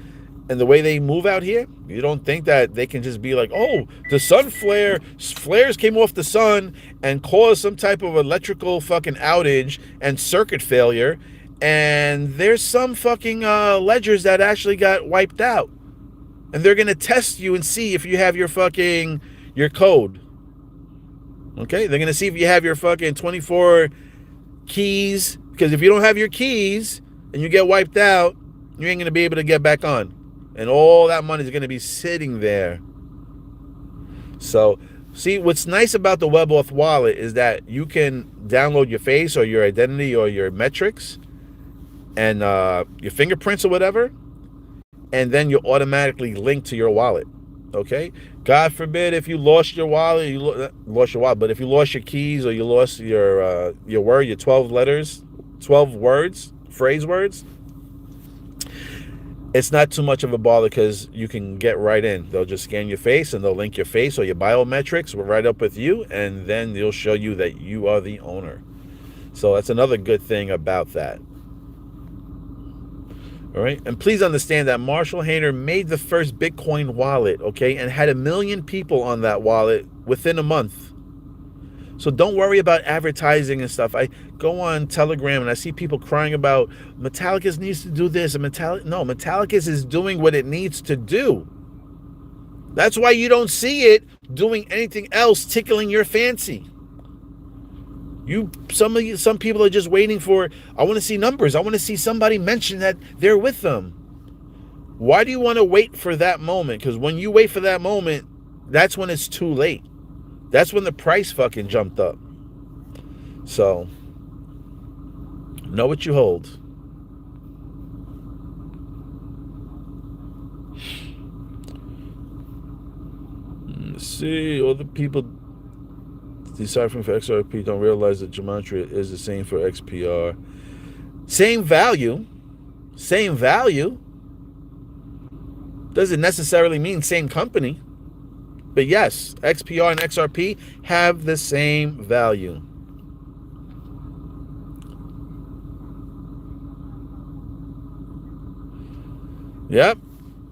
and the way they move out here, you don't think that they can just be like, oh, the sun flares came off the sun and caused some type of electrical fucking outage and circuit failure, and there's some fucking ledgers that actually got wiped out, and they're gonna test you and see if you have your code. Okay, they're gonna see if you have your fucking 24 keys, because if you don't have your keys and you get wiped out, you ain't gonna be able to get back on. And all that money is going to be sitting there. So, see, what's nice about the Web-Auth wallet is that you can download your face or your identity or your metrics and your fingerprints or whatever, and then you're automatically linked to your wallet. Okay? God forbid if you lost your wallet, but if you lost your keys or you lost your word, your 12 letters, 12 words, phrase words, it's not too much of a bother because you can get right in. They'll just scan your face and they'll link your face or your biometrics right up with you, and then they'll show you that you are the owner. So that's another good thing about that. All right, and please understand that Marshall Hayner made the first Bitcoin wallet, okay, and had 1 million people on that wallet within a month. So don't worry about advertising and stuff. I go on Telegram and I see people crying about Metallicus needs to do this and Metallicus is doing what it needs to do. That's why you don't see it doing anything else tickling your fancy. Some people are just waiting for, I want to see numbers. I want to see somebody mention that they're with them. Why do you want to wait for that moment? Because when you wait for that moment, that's when it's too late. That's when the price fucking jumped up. So, know what you hold. Let's see, all the people deciphering for XRP don't realize that gematria is the same for XPR. Same value. Doesn't necessarily mean same company. But yes, XPR and XRP have the same value. Yep,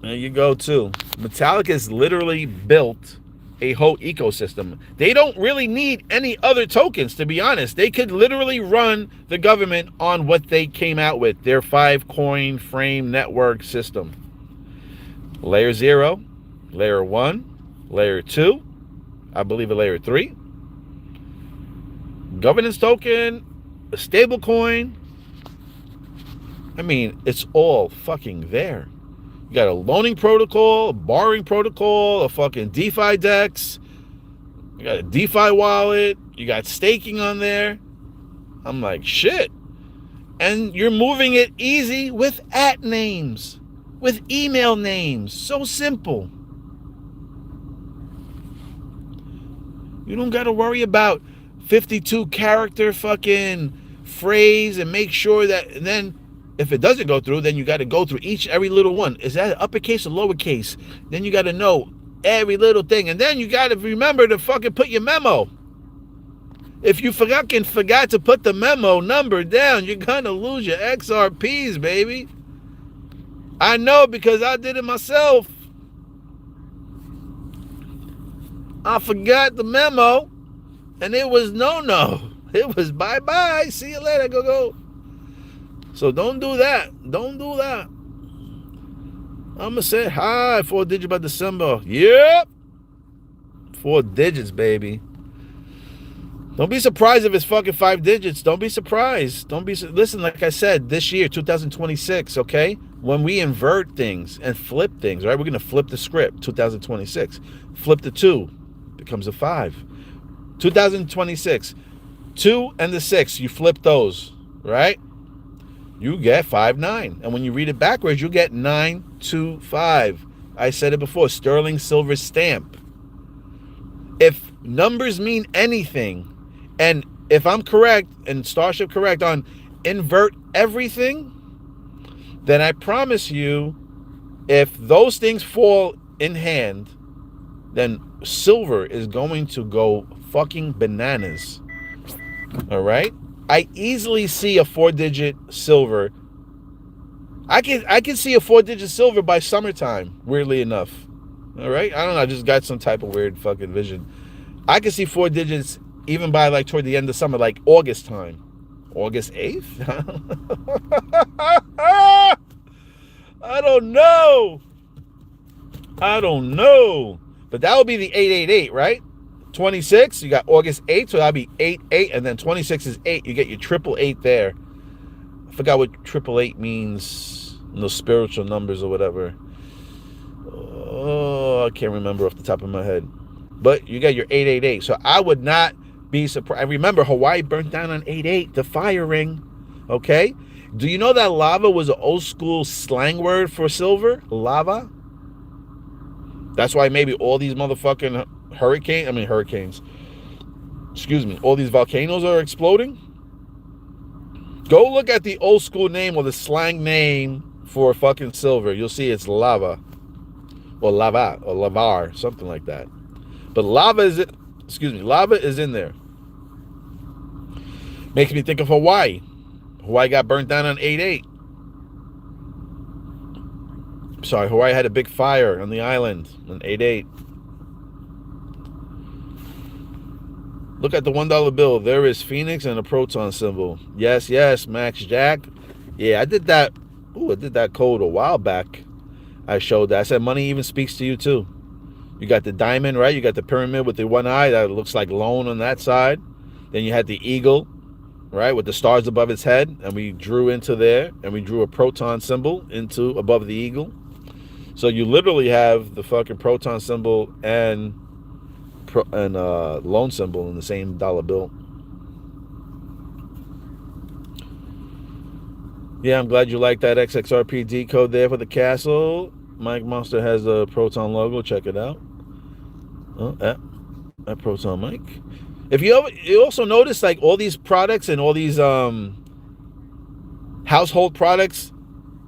there you go too. Metallicus literally built a whole ecosystem. They don't really need any other tokens, to be honest. They could literally run the government on what they came out with, their 5-coin frame network system. Layer 0, layer 1, layer 2, I believe a layer 3, governance token, a stable coin. I mean, it's all fucking there. You got a loaning protocol, a borrowing protocol, a fucking DeFi DEX, you got a DeFi wallet, you got staking on there. I'm like, shit. And you're moving it easy with @names, with email names. So simple. You don't got to worry about 52 character fucking phrase and make sure that, and then if it doesn't go through, then you got to go through every little one. Is that uppercase or lowercase? Then you got to know every little thing. And then you got to remember to fucking put your memo. If you forgot to put the memo number down, you're going to lose your XRPs, baby. I know because I did it myself. I forgot the memo, and it was no. It was bye-bye. See you later. Go. So don't do that. Don't do that. I'm going to say hi. 4 digits by December. Yep. 4 digits, baby. Don't be surprised if it's fucking 5 digits. Don't be surprised. Listen, like I said, this year, 2026, okay? When we invert things and flip things, right? We're going to flip the script, 2026. Flip the 2, becomes a 5. 2026, 2 and the 6, you flip those, right? You get 59. And when you read it backwards, you get 925. I said it before, sterling silver stamp. If numbers mean anything, and if I'm correct and Starship correct on invert everything, then I promise you, if those things fall in hand, then silver is going to go fucking bananas. All right? I easily see a 4-digit silver. I can see a 4-digit silver by summertime, weirdly enough. All right? I don't know, I just got some type of weird fucking vision. I can see 4 digits even by like toward the end of summer, like August time. August 8th? I don't know. But that would be the 888, right? 26, you got August 8th, so that'll be 88, and then 26 is 8. You get your 888 there. I forgot what 888 means in those spiritual numbers or whatever. Oh, I can't remember off the top of my head. But you got your 888. So I would not be surprised. I remember Hawaii burnt down on 8/8, the fire ring. Okay? Do you know that lava was an old school slang word for silver? Lava? That's why maybe all these motherfucking hurricanes. Excuse me. All these volcanoes are exploding. Go look at the old school name or the slang name for fucking silver. You'll see it's lava. Or lava. Or lavar. Something like that. But lava is in there. Makes me think of Hawaii. Hawaii got burnt down on 8/8. Sorry, Hawaii had a big fire on the island on 8/8. Look at the $1 bill. There is Phoenix and a proton symbol. Yes, yes, Max Jack. Yeah, I did that. Ooh, I did that code a while back. I showed that. I said money even speaks to you too. You got the diamond, right? You got the pyramid with the one eye that looks like loan on that side. Then you had the eagle, right, with the stars above its head, and we drew into there, and we drew a proton symbol into above the eagle. So you literally have the fucking proton symbol and loan symbol in the same dollar bill. Yeah, I'm glad you like that XRP decode there for the castle. Mike Monster has a proton logo. Check it out. Oh, that proton Mike. If you also notice, like, all these products and all these household products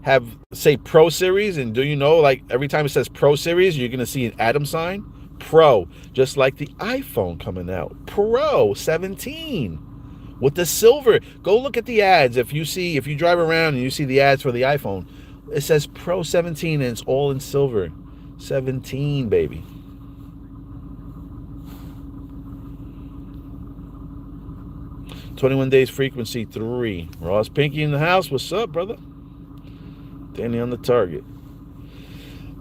have, say, Pro Series, and do you know, like, every time it says Pro Series, you're gonna see an atom sign? Pro, just like the iPhone coming out. Pro 17 with the silver. Go look at the ads. If you drive around and you see the ads for the iPhone, it says Pro 17 and it's all in silver. 17, baby. "21 days frequency 3. Ross Pinky in the house. What's up, brother? Danny on the target.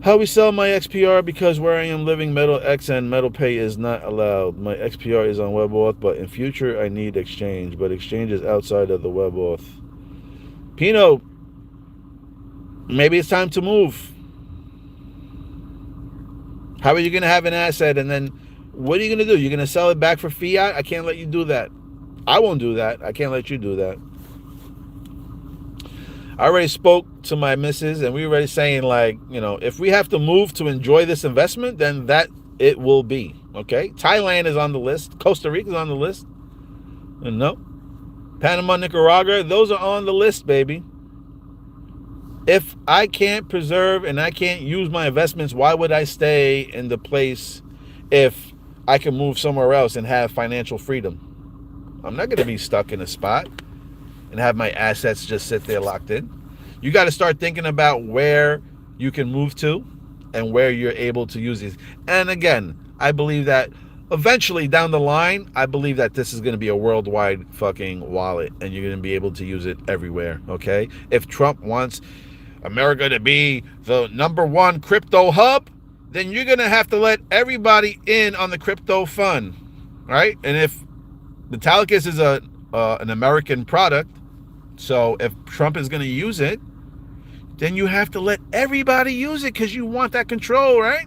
How we sell my XPR? Because where I am living, Metal X and Metal Pay is not allowed. My XPR is on WebAuth, but in future I need exchange. But exchange is outside of the WebAuth. Pino, maybe it's time to move. How are you going to have an asset and then what are you going to do? You're going to sell it back for fiat? I can't let you do that. I won't do that. I can't let you do that. I already spoke to my missus and we were already saying, like, you know, if we have to move to enjoy this investment, then that it will be. Okay? Thailand is on the list. Costa Rica is on the list. And no. Panama, Nicaragua, those are on the list, baby. If I can't preserve and I can't use my investments, why would I stay in the place if I can move somewhere else and have financial freedom? I'm not going to be stuck in a spot and have my assets just sit there locked in. You got to start thinking about where you can move to and where you're able to use these. And again, I believe that eventually down the line, I believe that this is going to be a worldwide fucking wallet and you're going to be able to use it everywhere, okay? If Trump wants America to be the #1 crypto hub, then you're going to have to let everybody in on the crypto fun, right? And if Metallicus is an American product, so if Trump is going to use it, then you have to let everybody use it because you want that control, right?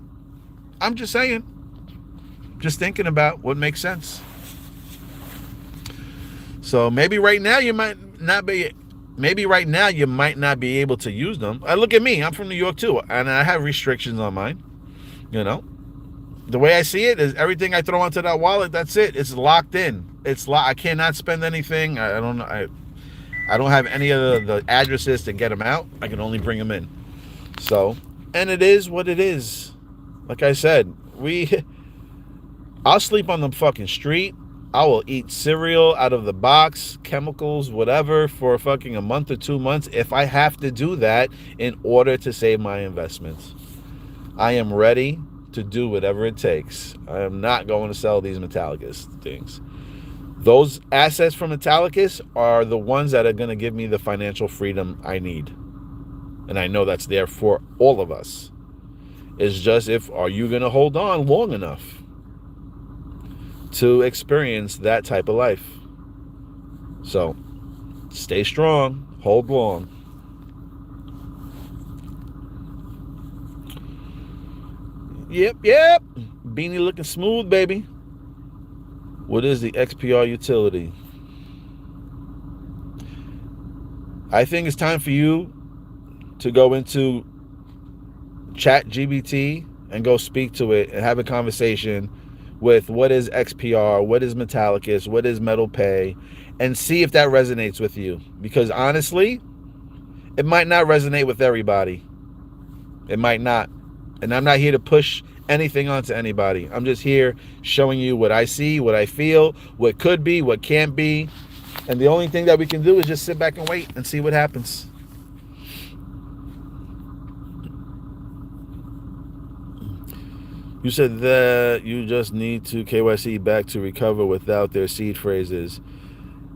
I'm just saying. Just thinking about what makes sense. So maybe right now you might not be able to use them. Look at me. I'm from New York too, and I have restrictions on mine. You know, the way I see it is everything I throw onto that wallet, that's it. It's locked in. I cannot spend anything. I don't know. I don't have any of the addresses to get them out. I can only bring them in. So, and it is what it is. Like I said, I'll sleep on the fucking street. I will eat cereal out of the box, chemicals, whatever, for fucking a month or 2 months if I have to do that in order to save my investments. I am ready to do whatever it takes. I am not going to sell these Metallicus things. Those assets from Metallicus are the ones that are going to give me the financial freedom I need. And I know that's there for all of us. It's just, are you going to hold on long enough to experience that type of life? So, stay strong, hold long. Yep. Beanie looking smooth, baby. What is the XPR utility? I think it's time for you to go into ChatGPT and go speak to it and have a conversation with what is XPR, what is Metallicus, what is Metal Pay, and see if that resonates with you. Because honestly, it might not resonate with everybody. It might not. And I'm not here to push anything onto anybody. I'm just here showing you what I see, what I feel, what could be, what can't be. And the only thing that we can do is just sit back and wait and see what happens. You said that you just need to KYC back to recover without their seed phrases.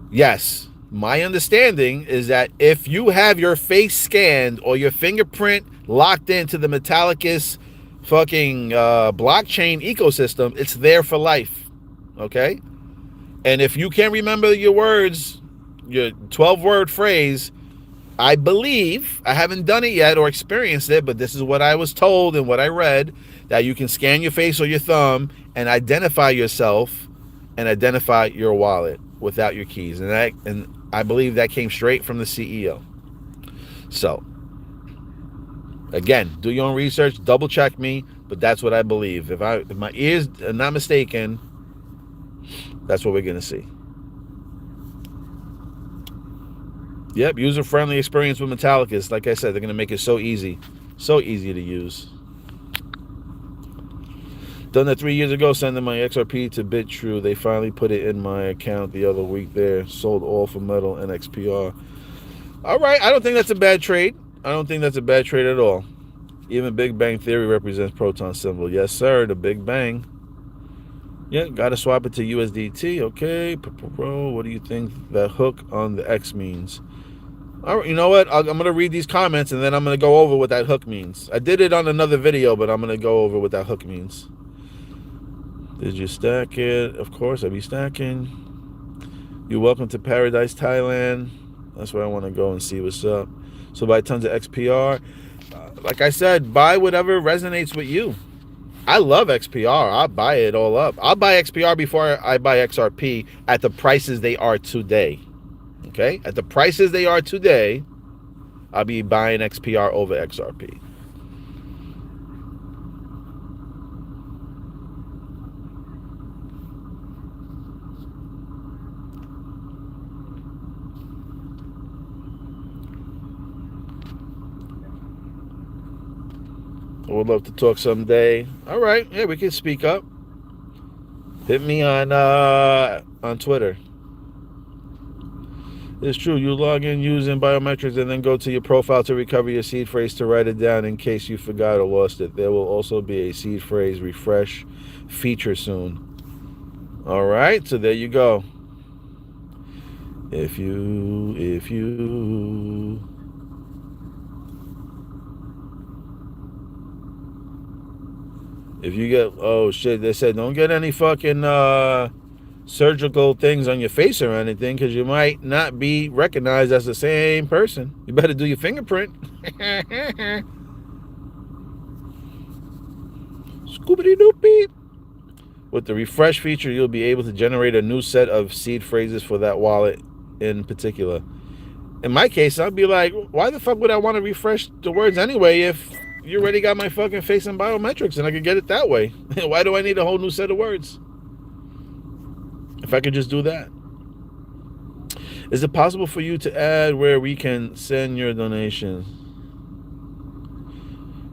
Yes. My understanding is that if you have your face scanned or your fingerprint locked into the Metallicus fucking blockchain ecosystem, it's there for life. Okay? And if you can't remember your words, your 12-word phrase, I believe, I haven't done it yet or experienced it, but this is what I was told and what I read, that you can scan your face or your thumb and identify yourself and identify your wallet without your keys. And I believe that came straight from the CEO. So, again, do your own research, double check me, but that's what I believe. If my ears are not mistaken, that's what we're going to see. Yep, user-friendly experience with Metallicus. Like I said, they're going to make it so easy to use. Done that 3 years ago, sending my XRP to BitTrue. They finally put it in my account the other week there. Sold all for metal and XPR. All right, I don't think that's a bad trade. I don't think that's a bad trade at all. Even Big Bang Theory represents proton symbol. Yes, sir, the Big Bang. Yeah, got to swap it to USDT. Okay, what do you think that hook on the X means? All right, you know what? I'm going to read these comments, and then I'm going to go over what that hook means. I did it on another video, but I'm going to go over what that hook means. Did you stack it? Of course, I'll be stacking. You're welcome to Paradise, Thailand. That's where I want to go and see what's up. So buy tons of XPR. Like I said, buy whatever resonates with you. I love XPR. I'll buy it all up. I'll buy XPR before I buy XRP at the prices they are today. Okay? At the prices they are today, I'll be buying XPR over XRP. I would love to talk someday. All right. Yeah, we can speak up. Hit me on Twitter. It's true. You log in using biometrics and then go to your profile to recover your seed phrase to write it down in case you forgot or lost it. There will also be a seed phrase refresh feature soon. All right. So there you go. If you get, oh shit, they said don't get any fucking surgical things on your face or anything because you might not be recognized as the same person. You better do your fingerprint. Scoobity-doopy. With the refresh feature, you'll be able to generate a new set of seed phrases for that wallet in particular. In my case, I'd be like, why the fuck would I want to refresh the words anyway if you already got my fucking face and biometrics and I could get it that way? Why do I need a whole new set of words if I could just do that? Is it possible for you to add where we can send your donations?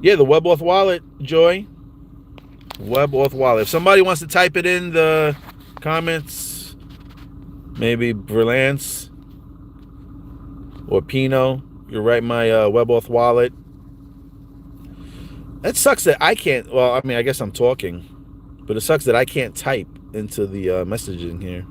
Yeah, the WebAuth wallet, Joy. WebAuth wallet. If somebody wants to type it in the comments, maybe Brillance or Pino, you write my WebAuth wallet. That sucks that I can't, well, I mean, I guess I'm talking, but it sucks that I can't type into the messaging here.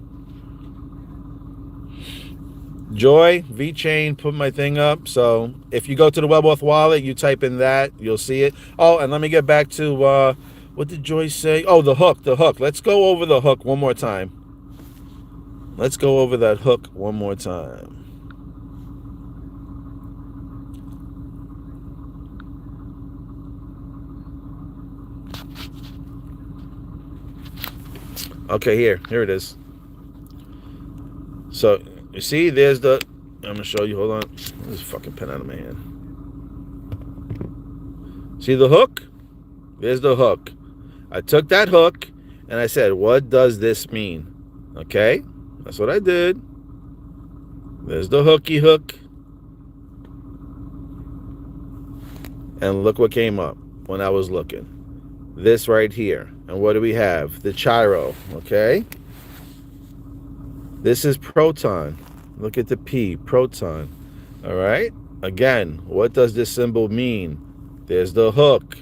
Joy, VeChain, put my thing up. So if you go to the WebAuth wallet, you type in that, you'll see it. Oh, and let me get back to, what did Joy say? Oh, the hook. Let's go over the hook one more time. Let's go over that hook one more time. Okay, here it is. So you see, there's the, I'm gonna show you, hold on, this fucking pen out of my hand. See the hook? There's the hook. I took that hook and I said, what does this mean? Okay, that's what I did. There's the hooky hook. And look what came up when I was looking. This right here. And what do we have? The Chiro, okay? This is proton. Look at the P, proton. All right? Again, what does this symbol mean? There's the hook.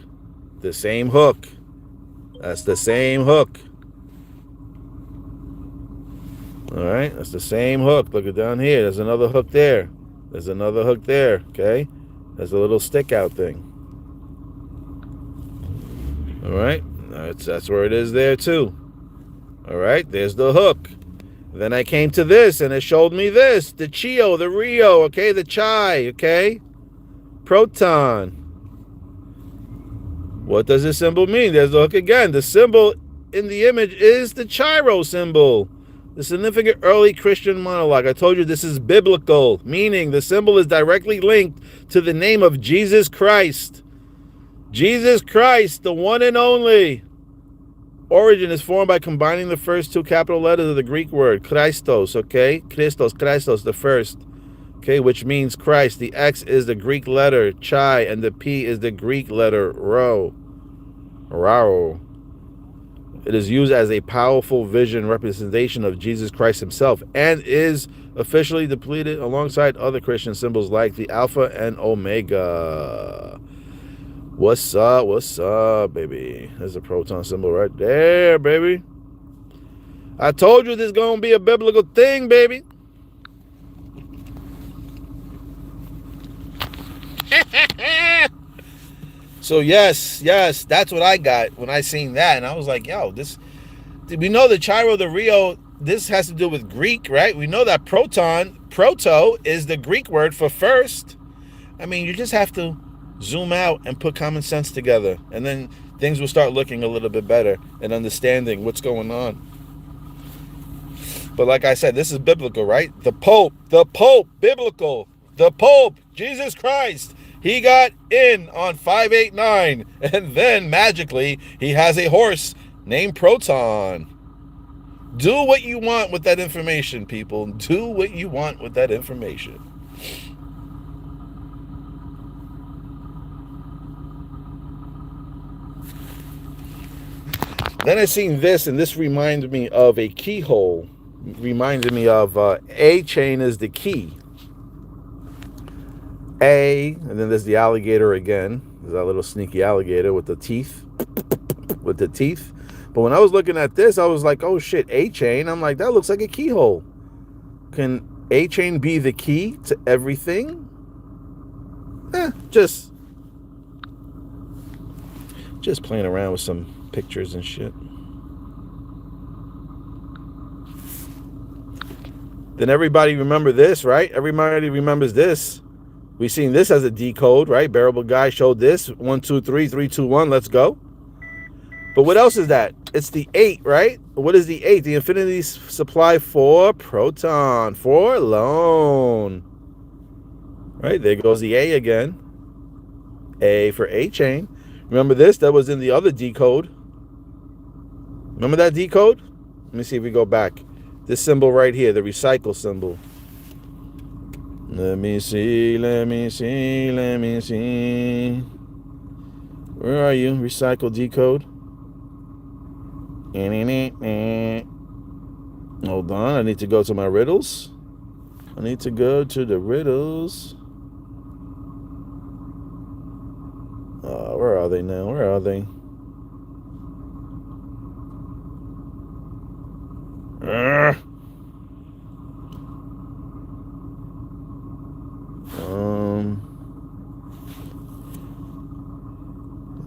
The same hook. That's the same hook. All right, that's the same hook. Look at down here. There's another hook there. There's another hook there. Okay, there's a little stick out thing. All right, that's where it is there too. All right, there's the hook. Then I came to this, and it showed me this: the Chio, the Rio. Okay, the Chi. Okay, proton. What does this symbol mean? There's the hook again. The symbol in the image is the Chiro symbol. The significant early Christian monologue. I told you this is biblical, meaning the symbol is directly linked to the name of Jesus Christ. Jesus Christ, the one and only. Origin is formed by combining the first two capital letters of the Greek word, Christos, okay? Christos, the first, okay, which means Christ. The X is the Greek letter Chi, and the P is the Greek letter Rho. Rao. It is used as a powerful vision representation of Jesus Christ himself and is officially depleted alongside other Christian symbols like the Alpha and Omega. What's up, baby? There's a proton symbol right there, baby. I told you this is going to be a biblical thing, baby. So yes, that's what I got when I seen that, and I was like, yo, this. We know the Chiro, the Rio. This has to do with Greek, right? We know that proto, is the Greek word for first. I mean, you just have to zoom out and put common sense together, and then things will start looking a little bit better and understanding what's going on. But like I said, this is biblical, right? The Pope, biblical. The Pope, Jesus Christ. He got in on 589, and then magically he has a horse named Proton. Do what you want with that information, people. Do what you want with that information. Then I seen this, and this reminded me of a keyhole. Reminded me of A chain is the key. A, and then there's the alligator again. There's that little sneaky alligator with the teeth. But when I was looking at this, I was like, oh shit, A chain. I'm like, that looks like a keyhole. Can A chain be the key to everything? Just playing around with some pictures and shit. Then everybody remember this, right? Everybody remembers this. We've seen this as a decode, right? Bearable Guy showed this. 1, 2, 3, 3, 2, 1. Let's go. But what else is that? It's the 8, right? What is the 8? The infinity supply for proton, for lone. Right? There goes the A again. A for A chain. Remember this? That was in the other decode. Remember that decode? Let me see if we go back. This symbol right here, the recycle symbol. Let me see. Where are you? Recycle decode. Hold on. I need to go to my riddles. I need to go to the riddles. Where are they now? Where are they?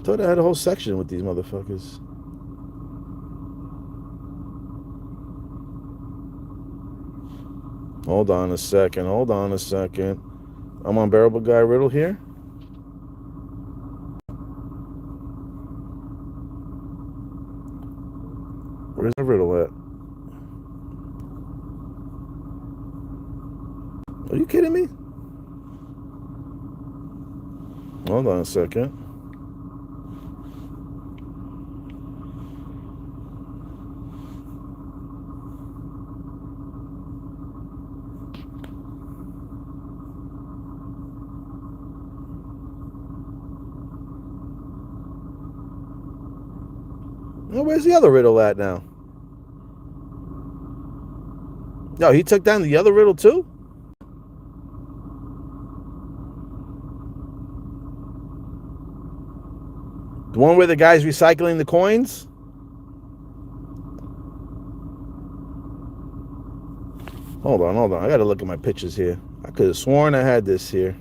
I thought I had a whole section with these motherfuckers. Hold on a second. I'm on Bearable Guy Riddle here. Where's the riddle at? Are you kidding me? Hold on a second. Well, where's the other riddle at now? No, he took down the other riddle too? The one where the guy's recycling the coins? Hold on. I gotta look at my pictures here. I could have sworn I had this here.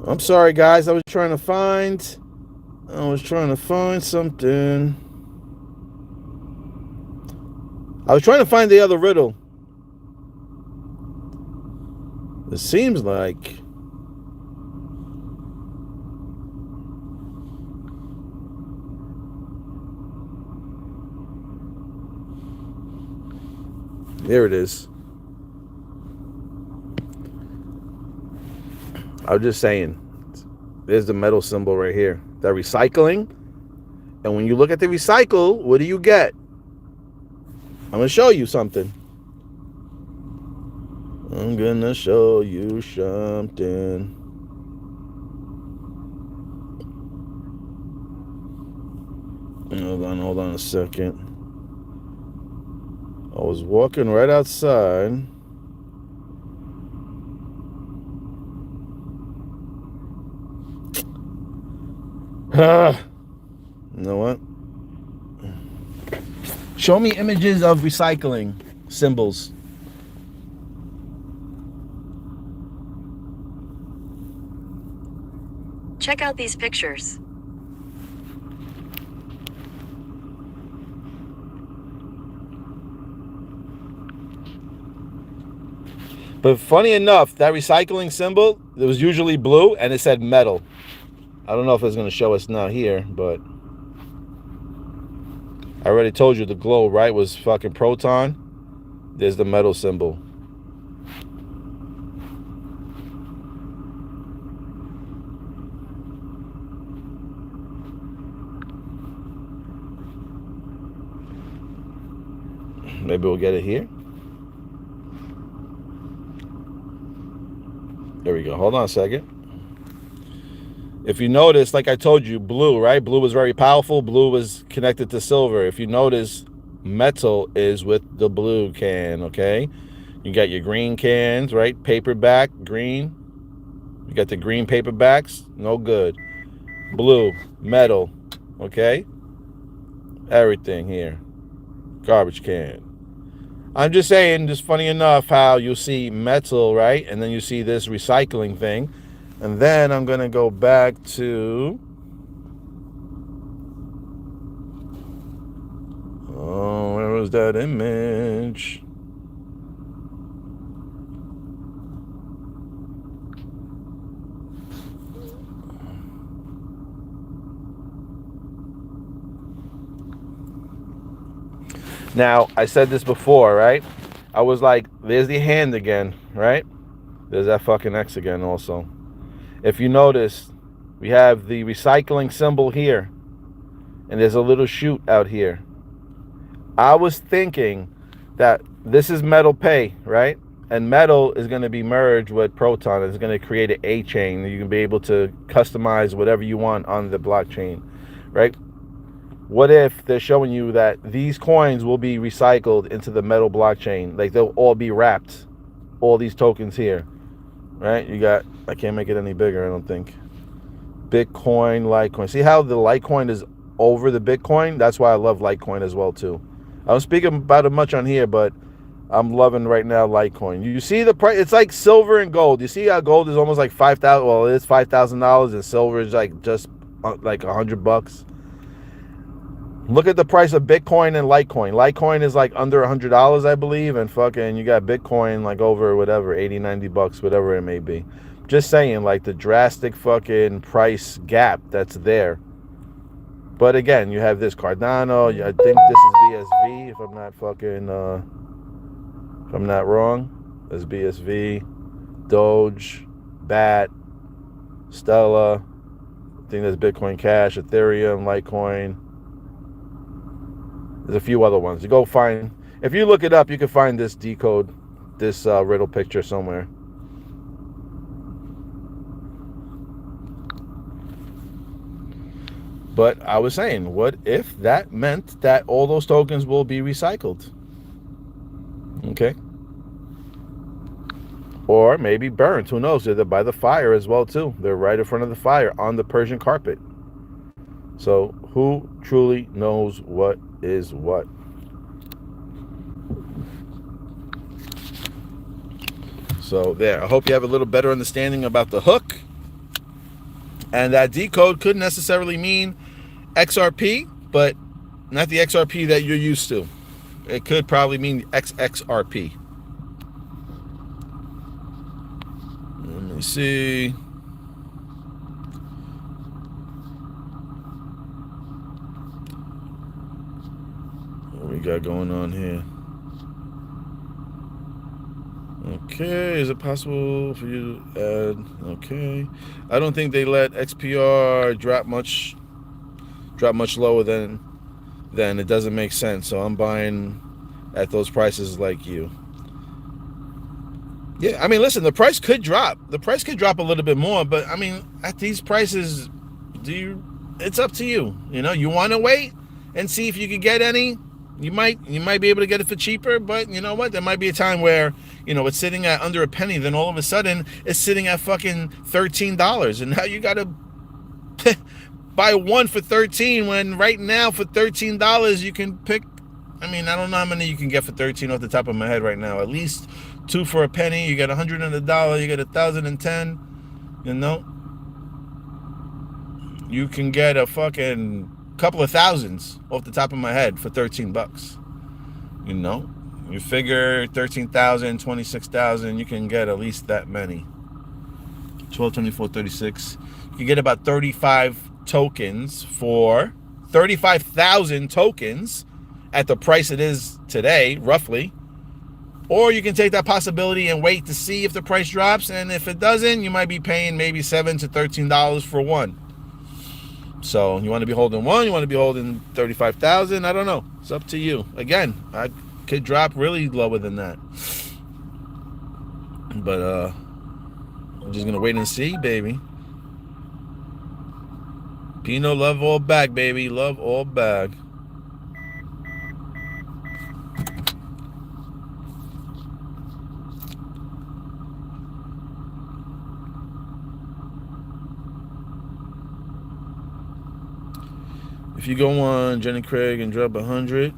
I'm sorry, guys. I was trying to find something. I was trying to find the other riddle. It seems like there it is. I was just saying, there's the metal symbol right here. That recycling. And when you look at the recycle, what do you get? I'm going to show you something. Hold on a second. I was walking right outside. You know what? Show me images of recycling symbols. Check out these pictures. But funny enough, that recycling symbol, it was usually blue and it said metal. I don't know if it's going to show us now here, but I already told you the glow, right, was fucking proton. There's the metal symbol. Maybe we'll get it here. There we go. Hold on a second. If you notice, like I told you, blue, right? Blue was very powerful. Blue was connected to silver. If you notice, metal is with the blue can, okay? You got your green cans, right? Paperback, green. You got the green paperbacks, no good. Blue, metal, okay? Everything here. Garbage can. I'm just saying, just funny enough how you see metal, right? And then you see this recycling thing. And then I'm going to go back to... Oh, where was that image? Now, I said this before, right? I was like, there's the hand again, right? There's that fucking X again also. If you notice, we have the recycling symbol here. And there's a little chute out here. I was thinking that this is metal pay, right? And metal is going to be merged with proton. It's going to create an A chain. You can be able to customize whatever you want on the blockchain, right? What if they're showing you that these coins will be recycled into the metal blockchain? Like they'll all be wrapped, all these tokens here, right? You got, I can't make it any bigger, I don't think. Bitcoin, Litecoin. See how the Litecoin is over the Bitcoin? That's why I love Litecoin as well too. I don't speak about it much on here, but I'm loving right now Litecoin. You see the price? It's like silver and gold. You see how gold is almost like $5,000. Well, it is $5,000, and silver is like just like $100. Look at the price of Bitcoin and Litecoin. Litecoin is like under $100, I believe, and fucking you got Bitcoin like over whatever, $80-$90, whatever it may be. Just saying, like the drastic fucking price gap that's there. But again, you have this Cardano. I think this is BSV, if I'm not fucking, if I'm not wrong. There's BSV, Doge, BAT, Stella. I think there's Bitcoin Cash, Ethereum, Litecoin. There's a few other ones. You go find, if you look it up, you can find this decode, this riddle picture somewhere. But I was saying, what if that meant that all those tokens will be recycled? Okay. Or maybe burned. Who knows? They're by the fire as well, too. They're right in front of the fire on the Persian carpet. So who truly knows what is what? So there. I hope you have a little better understanding about the hook. And that decode could necessarily mean XRP, but not the XRP that you're used to. It could probably mean XXRP. Let me see. What we got going on here? Okay, is it possible for you to add? Okay, I don't think they let XPR drop much lower than it doesn't make sense. So I'm buying at those prices like you. Yeah, I mean, listen, the price could drop. The price could drop a little bit more, but I mean, at these prices, it's up to you. You know, you want to wait and see if you could get any. You might be able to get it for cheaper, but you know what? There might be a time where, you know, it's sitting at under a penny, then all of a sudden it's sitting at fucking $13, and now you gotta buy one for $13 when right now for $13 you can pick. I mean, I don't know how many you can get for $13 off the top of my head right now. At least 2 for a penny. You get $100 and $1. You get 1,010. You know, you can get a fucking couple of thousands off the top of my head for $13. You know, you figure 13,000, 26,000. You can get at least that many. 12, 24, 36. You can get about 35 tokens for 35,000 tokens at the price it is today, roughly. Or you can take that possibility and wait to see if the price drops, and if it doesn't, you might be paying maybe $7 to $13 for one. So you want to be holding one, you want to be holding 35,000, I don't know. It's up to you. Again, I could drop really lower than that. But I'm just gonna wait and see, baby. Pino, love all bag, baby. Love all bag. If you go on Jenny Craig and drop 100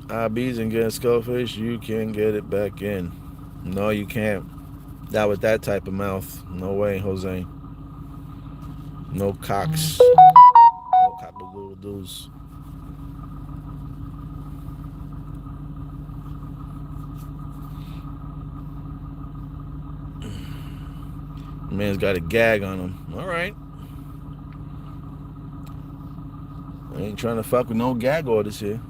IBs and get a skullfish, you can get it back in. No, you can't. Not with that type of mouth. No way, Jose. No cocks. No cock-a-doodle-doos. Man's got a gag on him. All right. I ain't trying to fuck with no gag orders here.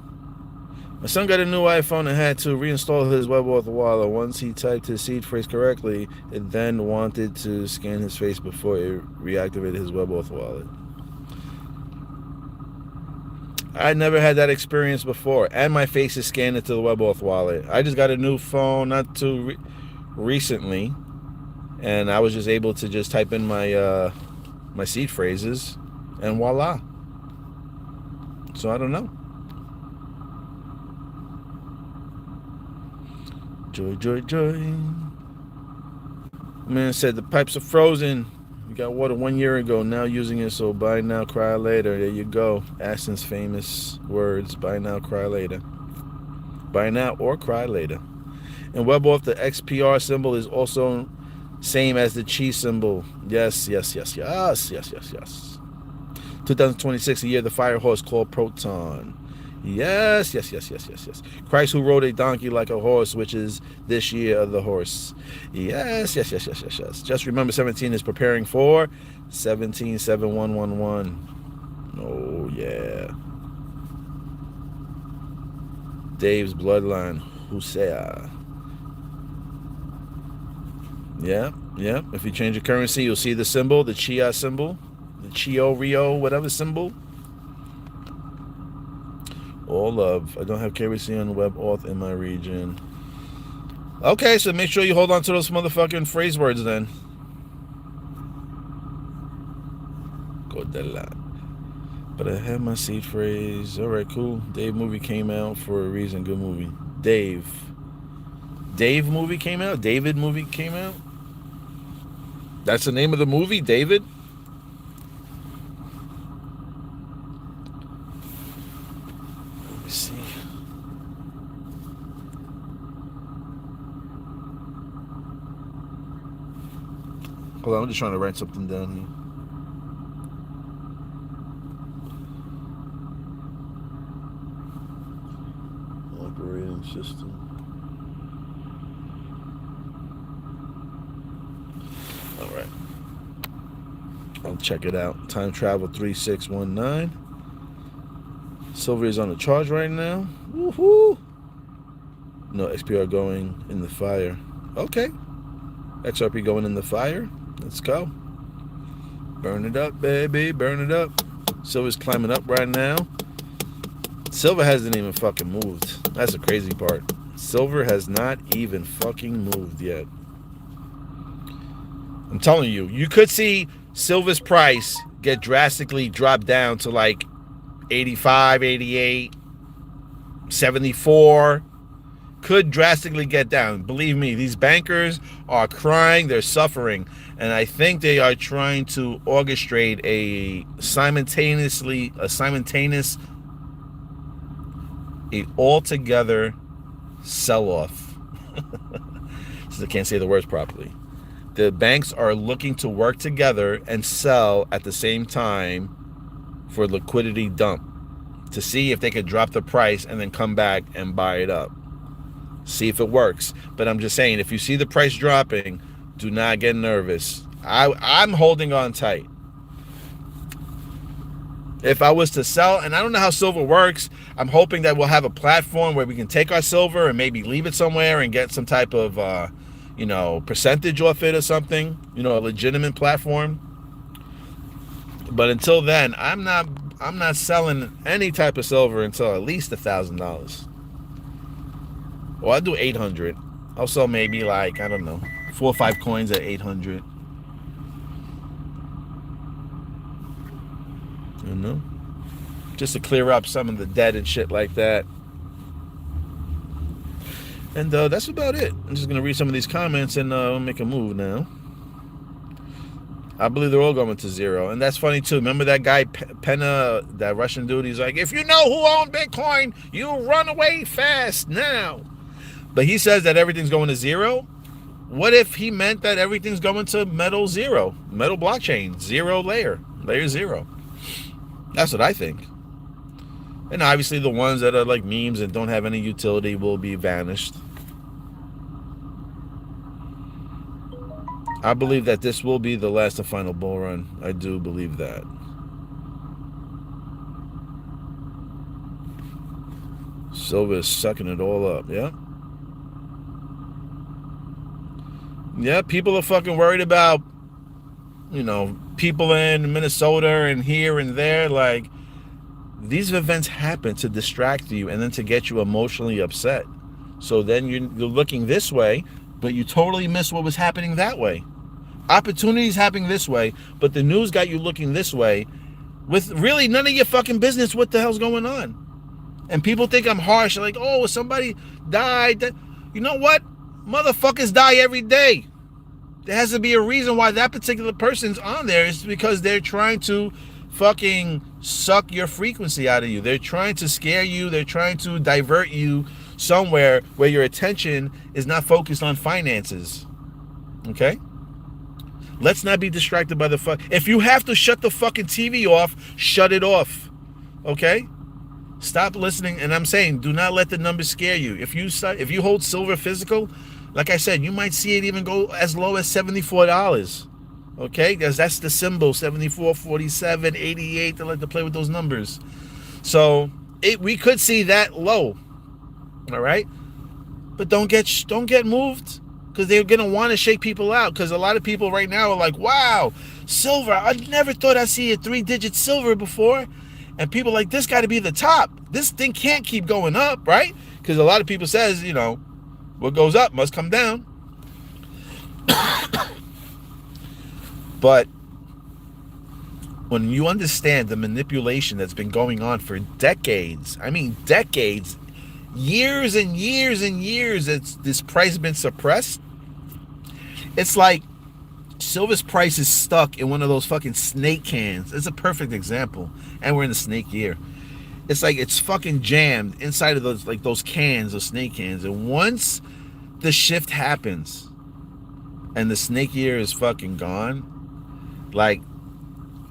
My son got a new iPhone and had to reinstall his WebAuth wallet. Once he typed his seed phrase correctly, it then wanted to scan his face before it reactivated his WebAuth wallet. I never had that experience before, and my face is scanned into the WebAuth wallet. I just got a new phone not too recently, and I was just able to just type in my my seed phrases, and voila. So I don't know. Joy, joy, joy. Man said the pipes are frozen. We got water 1 year ago, now using it, so buy now, cry later. There you go. Aston's famous words. Buy now, cry later. Buy now or cry later. And WebAuth, the XPR symbol is also same as the chi symbol. Yes, yes, yes, yes, yes, yes, yes. 2026, a year the fire horse called Proton. Yes, yes, yes, yes, yes, yes. Christ who rode a donkey like a horse, which is this year of the horse. Yes, yes, yes, yes, yes, yes. Just remember 17 is preparing for 177111. Oh, yeah. Dave's bloodline. Husea. Yeah, yeah. If you change your currency, you'll see the symbol, the Chia symbol. The Chio, Rio, whatever symbol. All love. I don't have KBC on WebAuth in my region. Okay, so make sure you hold on to those motherfucking phrase words then. But I have my seed phrase. All right, cool. Dave movie came out for a reason. Good movie. Dave movie came out? David movie came out? That's the name of the movie? David? Let me see. Hold on, I'm just trying to write something down here. Operating system. All right. I'll check it out. Time travel 3619. Silver is on the charge right now. Woohoo! No, XPR going in the fire. Okay. XRP going in the fire. Let's go. Burn it up, baby. Burn it up. Silver's climbing up right now. Silver hasn't even fucking moved. That's the crazy part. Silver has not even fucking moved yet. I'm telling you, you could see silver's price get drastically dropped down to like 85, 88, 74. Could drastically get down. Believe me, these bankers are crying, they're suffering, and I think they are trying to orchestrate a altogether sell-off. So I can't say the words properly. The banks are looking to work together and sell at the same time for liquidity dump to see if they could drop the price and then come back and buy it up. See if it works. But I'm just saying, if you see the price dropping, do not get nervous. I'm holding on tight. If I was to sell, and I don't know how silver works, I'm hoping that we'll have a platform where we can take our silver and maybe leave it somewhere and get some type of percentage off it or something, a legitimate platform. But until then, I'm not selling any type of silver until at least $1,000. Well, I'll do 800. I'll sell maybe like, I don't know, 4 or 5 coins at 800. You know? Just to clear up some of the debt and shit like that. And that's about it. I'm just going to read some of these comments and make a move now. I believe they're all going to zero. And that's funny, too. Remember that guy, Penna, that Russian dude? He's like, if you know who owned Bitcoin, you run away fast now. But he says that everything's going to zero. What if he meant that everything's going to metal zero? Metal blockchain, zero layer 0. That's what I think. And obviously the ones that are like memes and don't have any utility will be vanished. I believe that this will be the last and final bull run. I do believe that. Silver is sucking it all up, yeah? Yeah, people are fucking worried about, people in Minnesota and here and there. Like, these events happen to distract you and then to get you emotionally upset. So then you're looking this way, but you totally miss what was happening that way. Opportunities happening this way, but the news got you looking this way with really none of your fucking business what the hell's going on. And people think I'm harsh, like, oh, somebody died. You know what? Motherfuckers die every day. There has to be a reason why that particular person's on there. It's because they're trying to fucking suck your frequency out of you. They're trying to scare you. They're trying to divert you somewhere where your attention is not focused on finances. Okay? Let's not be distracted by the fuck. If you have to shut the fucking TV off, shut it off. Okay? Stop listening. And I'm saying, do not let the numbers scare you. If you hold silver physical, like I said, you might see it even go as low as $74. Okay? Because that's the symbol, 74, 47, 88. They like to play with those numbers. So we could see that low. All right? But don't get moved, because they're going to want to shake people out. Because a lot of people right now are like, wow, silver. I never thought I'd see a 3-digit silver before. And people like, this got to be the top. This thing can't keep going up, right? Because a lot of people says, what goes up must come down. But when you understand the manipulation that's been going on for decades, I mean decades, years and years and years, this price has been suppressed. It's like silver's price is stuck in one of those fucking snake cans. It's a perfect example. And we're in the snake year. It's like it's fucking jammed inside of those, like those cans, those snake cans. And once the shift happens and the snake year is fucking gone, like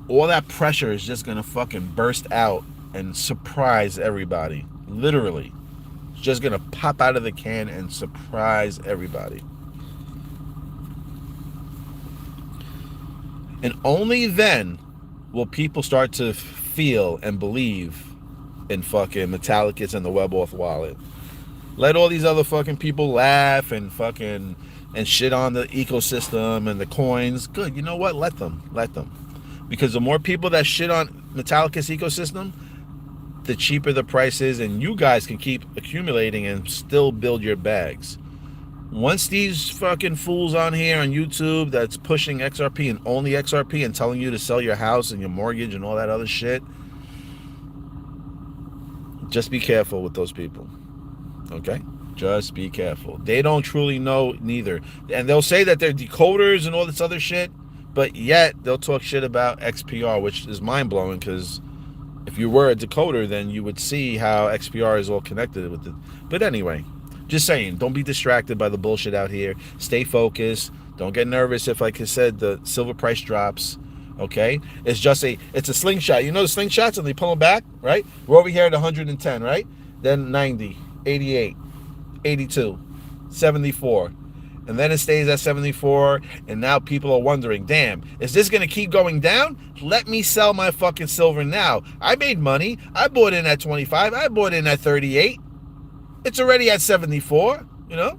all that pressure is just gonna fucking burst out and surprise everybody. Literally. It's just gonna pop out of the can and surprise everybody. And only then will people start to feel and believe in fucking Metallicus and the WebAuth wallet. Let all these other fucking people laugh and fucking and shit on the ecosystem and the coins. Good, you know what? Let them. Because the more people that shit on Metallicus ecosystem, the cheaper the price is, and you guys can keep accumulating and still build your bags. Once these fucking fools on here on YouTube that's pushing XRP and only XRP and telling you to sell your house and your mortgage and all that other shit, just be careful with those people. Okay? Just be careful. They don't truly know neither. And they'll say that they're decoders and all this other shit, but yet they'll talk shit about XPR, which is mind-blowing, because if you were a decoder, then you would see how XPR is all connected with it. But anyway, just saying, don't be distracted by the bullshit out here. Stay focused. Don't get nervous if, like I said, the silver price drops. Okay? It's a slingshot. You know the slingshots and they pull them back, right? We're over here at 110, right? Then 90, 88, 82, 74. And then it stays at 74, and now people are wondering, damn, is this going to keep going down? Let me sell my fucking silver now. I made money. I bought in at 25. I bought in at 38. It's already at 74, you know?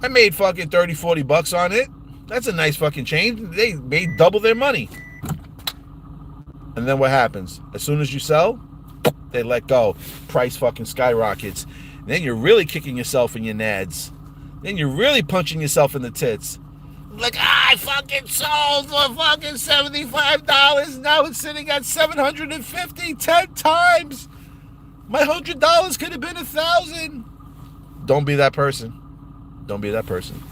I made fucking 30, 40 bucks on it. That's a nice fucking change. They made double their money. And then what happens? As soon as you sell, they let go. Price fucking skyrockets. And then you're really kicking yourself in your nads. Then you're really punching yourself in the tits. Like, I fucking sold for fucking $75. Now it's sitting at $750, 10 times. My $100 could have been $1,000. Don't be that person. Don't be that person.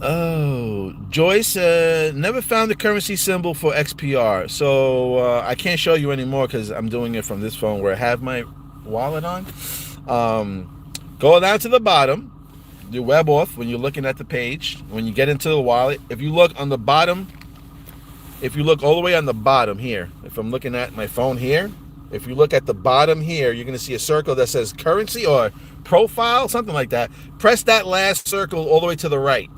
Oh, Joyce never found the currency symbol for XPR. So I can't show you anymore because I'm doing it from this phone where I have my wallet on. Go down to the bottom. Do WebAuth when you're looking at the page. When you get into the wallet, if you look on the bottom, if you look all the way on the bottom here, if I'm looking at my phone here, if you look at the bottom here, you're going to see a circle that says currency or profile, something like that. Press that last circle all the way to the right.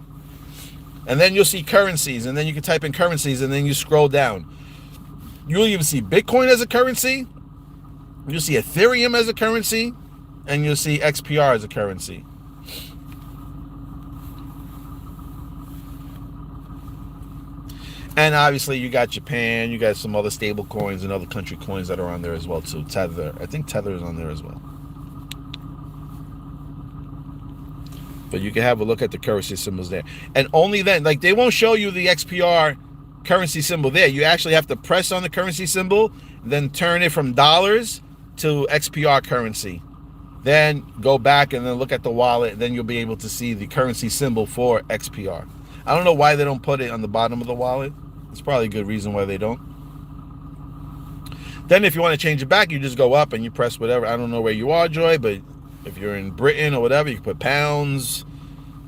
And then you'll see currencies, and then you can type in currencies, and then you scroll down. You'll even see Bitcoin as a currency. You'll see Ethereum as a currency, and you'll see XPR as a currency. And obviously you got Japan, you got some other stable coins and other country coins that are on there as well too. Tether, I think Tether is on there as well. But you can have a look at the currency symbols there. And only then, like they won't show you the XPR currency symbol there. You actually have to press on the currency symbol, then turn it from dollars to XPR currency. Then go back and then look at the wallet, and then you'll be able to see the currency symbol for XPR. I don't know why they don't put it on the bottom of the wallet. It's probably a good reason why they don't. Then if you want to change it back, you just go up and you press whatever. I don't know where you are, Joy, but if you're in Britain or whatever, you can put pounds,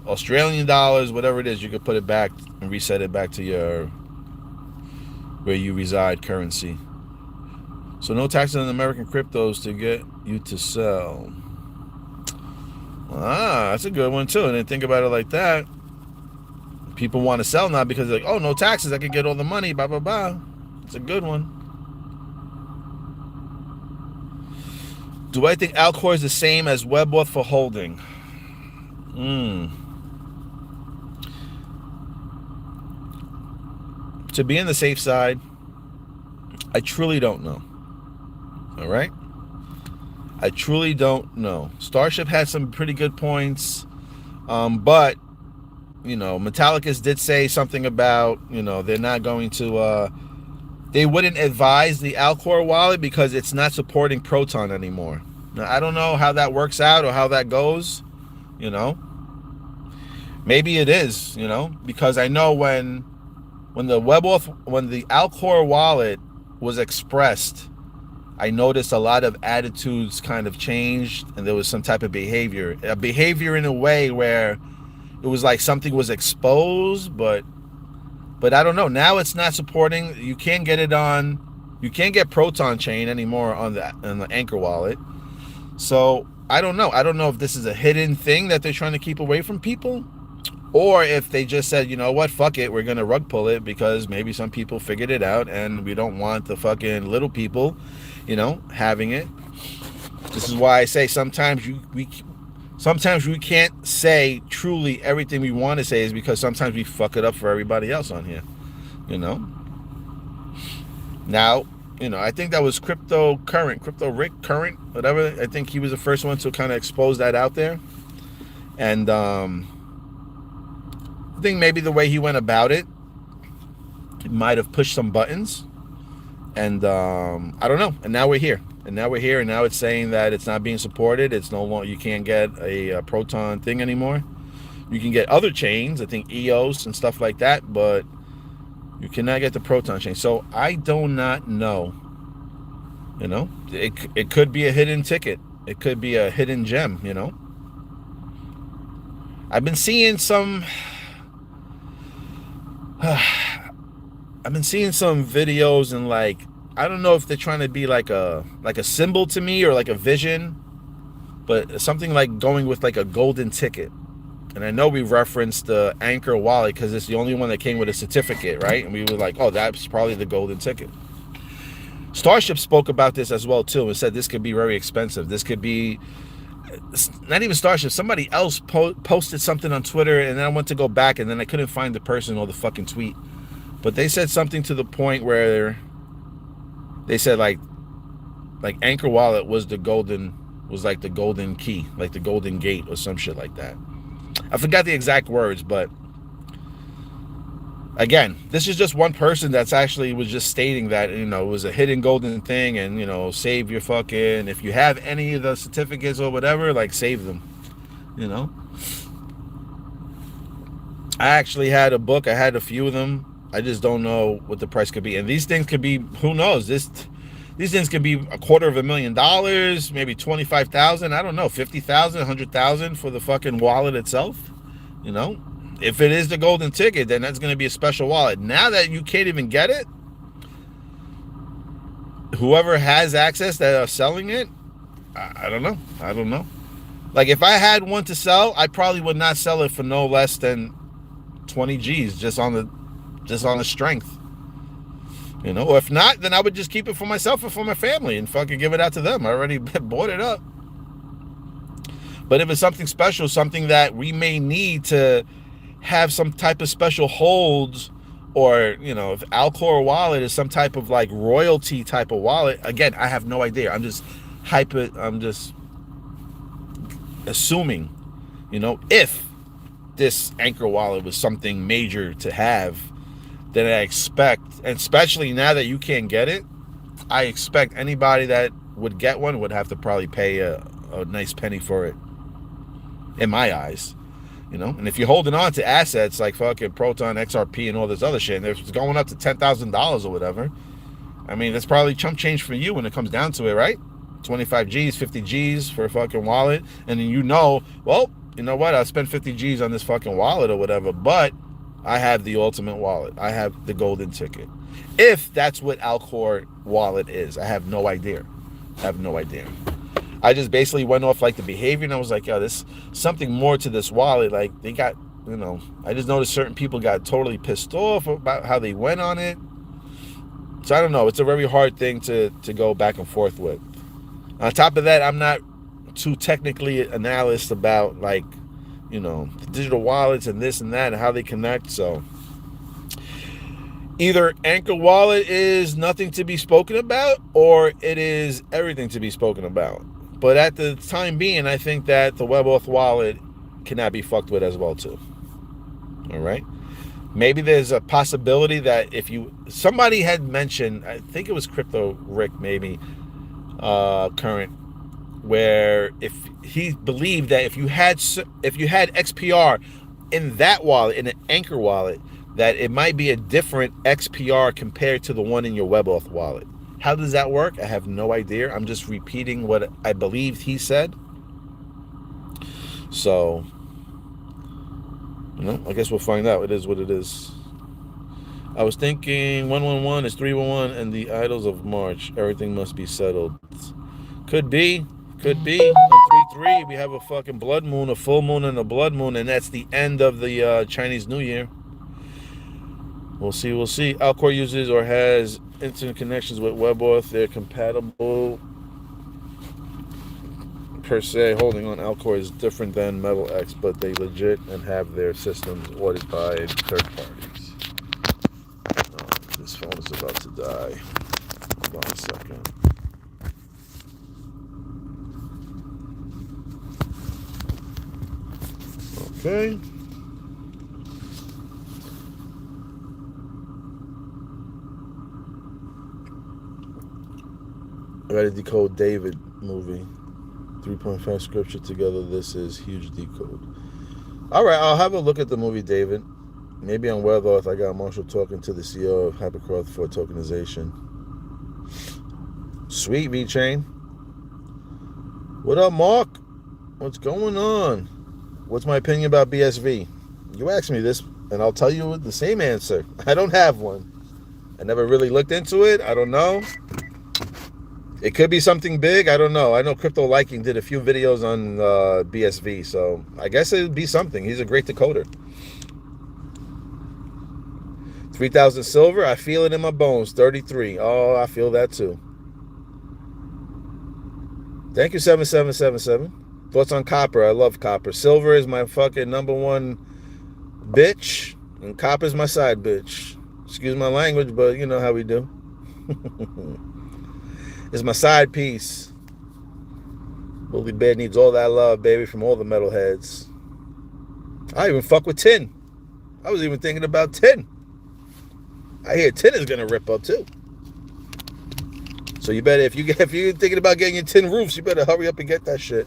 Australian dollars, whatever it is, you can put it back and reset it back to your where you reside currency. So no taxes on American cryptos to get you to sell. Ah, that's a good one too. I didn't think about it like that. People want to sell now because they're like, oh, no taxes, I can get all the money, blah, blah, blah. It's a good one. Do I think Alcor is the same as WebAuth for holding? To be on the safe side, I truly don't know. All right? I truly don't know. Starship had some pretty good points, but Metallicus did say something about, they're not going to, they wouldn't advise the Alcor wallet because it's not supporting Proton anymore. Now, I don't know how that works out or how that goes, Maybe it is, because I know when the Alcor wallet was expressed, I noticed a lot of attitudes kind of changed, and there was some type of behavior in a way where it was like something was exposed, but I don't know. Now it's not supporting. You can't get Proton chain anymore on the Anchor wallet. So I don't know. I don't know if this is a hidden thing that they're trying to keep away from people, or if they just said, you know what, fuck it, we're gonna rug pull it because maybe some people figured it out and we don't want the fucking little people, having it. This is why I say sometimes we can't say truly everything we want to say, is because sometimes we fuck it up for everybody else on here, Now, I think that was Crypto Rick Current, whatever. I think he was the first one to kind of expose that out there. And I think maybe the way he went about it might have pushed some buttons. And I don't know. And now we're here. And now it's saying that it's not being supported. It's no longer, you can't get a Proton thing anymore. You can get other chains, I think EOS and stuff like that, but you cannot get the Proton chain. So I do not know. It could be a hidden ticket. It could be a hidden gem, I've been seeing some videos, and like, I don't know if they're trying to be like a symbol to me or like a vision, but something like going with like a golden ticket. And I know we referenced the Anchor wallet because it's the only one that came with a certificate, right? And we were like, oh, that's probably the golden ticket. Starship spoke about this as well too and said this could be very expensive. This could be, not even Starship, somebody else posted something on Twitter, and then I went to go back and then I couldn't find the person or the fucking tweet. But they said something to the point where they said like Anchor wallet was like the golden key, like the golden gate or some shit like that. I forgot the exact words, but again, this is just one person that's actually was just stating that, it was a hidden golden thing, and, save your fucking, if you have any of the certificates or whatever, like, save them, I actually had a book. I had a few of them. I just don't know what the price could be. And these things could be, who knows? These things could be $250,000, maybe 25,000. I don't know, 50,000, 100,000 for the fucking wallet itself. If it is the golden ticket, then that's going to be a special wallet. Now that you can't even get it, whoever has access that are selling it, I don't know. Like, if I had one to sell, I probably would not sell it for no less than 20 G's just on the strength. Or if not, then I would just keep it for myself or for my family and fucking give it out to them. I already bought it up. But if it's something special, something that we may need to have some type of special holds, or, if Alcor wallet is some type of like royalty type of wallet, again, I have no idea. I'm just assuming, if this Anchor wallet was something major to have, then I expect, and especially now that you can't get it, I expect anybody that would get one would have to probably pay a nice penny for it, in my eyes, And if you're holding on to assets like fucking Proton, XRP, and all this other shit, and it's going up to $10,000 or whatever, I mean, that's probably chump change for you when it comes down to it, right? 25 G's, 50 G's for a fucking wallet, and then well, you know what? I'll spend 50 G's on this fucking wallet or whatever, but I have the ultimate wallet. I have the golden ticket. If that's what Alcor wallet is, I have no idea. I just basically went off like the behavior, and I was like, yo, there's something more to this wallet. Like, they got, I just noticed certain people got totally pissed off about how they went on it. So I don't know. It's a very hard thing to go back and forth with. On top of that, I'm not too technically analyst about, like, the digital wallets and this and that and how they connect. So either Anchor wallet is nothing to be spoken about, or it is everything to be spoken about. But at the time being, I think that the WebAuth wallet cannot be fucked with as well too. All right. Maybe there's a possibility that if somebody had mentioned, I think it was Crypto Rick, maybe current, where if he believed that if you had XPR in that wallet, in an Anchor wallet, that it might be a different XPR compared to the one in your WebAuth wallet. How does that work? I have no idea. I'm just repeating what I believed he said. So, I guess we'll find out. It is what it is. I was thinking 111 is 311 and the idols of March. Everything must be settled. Could be. Could be. On 3-3, we have a fucking blood moon, a full moon, and a blood moon, and that's the end of the Chinese New Year. We'll see. We'll see. Alcor uses or has internet connections with WebAuth. They're compatible per se. Holding on Alcor is different than Metal X, but they legit and have their systems audited by third parties. This phone is about to die. Hold on a second. Okay. I gotta decode David movie. 3.5 scripture together. This is huge decode. Alright, I'll have a look at the movie David. Maybe on WebAuth I got Marshall talking to the CEO of Hypercroft for tokenization. Sweet, V-Chain. What up, Mark? What's going on? What's my opinion about BSV? You asked me this, and I'll tell you the same answer. I don't have one. I never really looked into it. I don't know. It could be something big. I don't know. I know Crypto Liking did a few videos on BSV, so I guess it would be something. He's a great decoder. 3,000 silver. I feel it in my bones. 33. Oh, I feel that too. Thank you, 7777. Thoughts on copper? I love copper. Silver is my fucking number one bitch, and copper is my side bitch. Excuse my language, but you know how we do. It's my side piece. Bullybear needs all that love, baby, from all the metalheads. I even fuck with tin. I was even thinking about tin. I hear tin is gonna rip up too. So you better, if you're thinking about getting your tin roofs, you better hurry up and get that shit.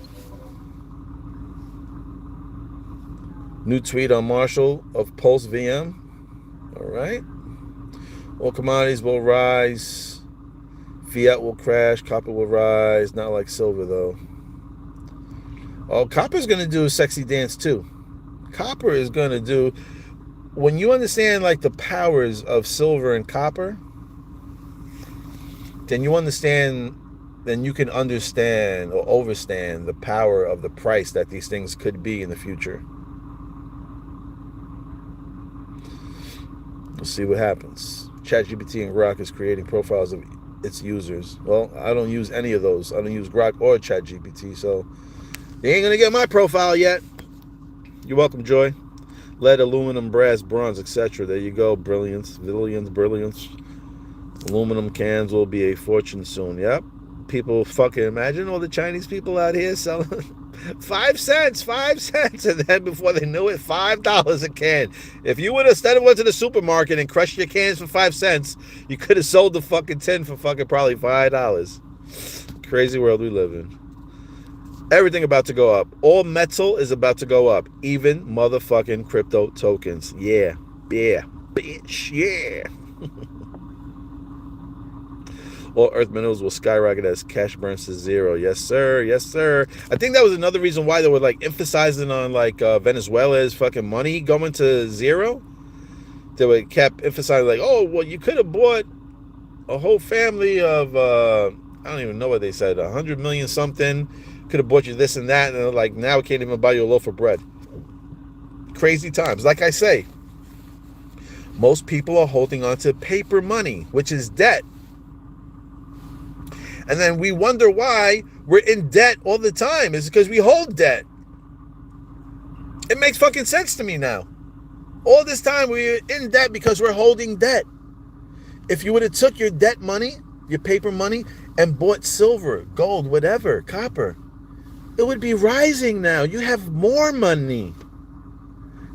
New tweet on Marshall of Pulse VM. All right. All commodities will rise. Fiat will crash. Copper will rise. Not like silver, though. Oh, copper's going to do a sexy dance, too. Copper is going to do... When you understand, like, the powers of silver and copper, then you understand... Then you can understand or overstand the power of the price that these things could be in the future. We'll see what happens. ChatGPT and Grok is creating profiles of its users. Well, I don't use any of those. I don't use Grok or ChatGPT, so they ain't gonna get my profile yet. You're welcome, Joy. Lead, aluminum, brass, bronze, etc. There you go. Brilliance, brilliance. Aluminum cans will be a fortune soon. Yep. People fucking imagine all the Chinese people out here selling 5 cents, and then before they knew it, $5 a can. If you would have instead of went to the supermarket and crushed your cans for 5 cents, you could have sold the fucking tin for fucking probably $5. Crazy world we live in. Everything about to go up. All metal is about to go up. Even motherfucking crypto tokens. Yeah, bitch, yeah. All earth minerals will skyrocket as cash burns to zero. Yes, sir. Yes, sir. I think that was another reason why they were like emphasizing on like Venezuela's fucking money going to zero. They were kept emphasizing like, oh, well, you could have bought a whole family of, I don't even know what they said, 100 million something. Could have bought you this and that. And they're like, now it can't even buy you a loaf of bread. Crazy times. Like I say, most people are holding on to paper money, which is debt. And then we wonder why we're in debt all the time. It's because we hold debt. It makes fucking sense to me now. All this time we're in debt because we're holding debt. If you would have took your debt money, your paper money, and bought silver, gold, whatever, copper, it would be rising now. You have more money.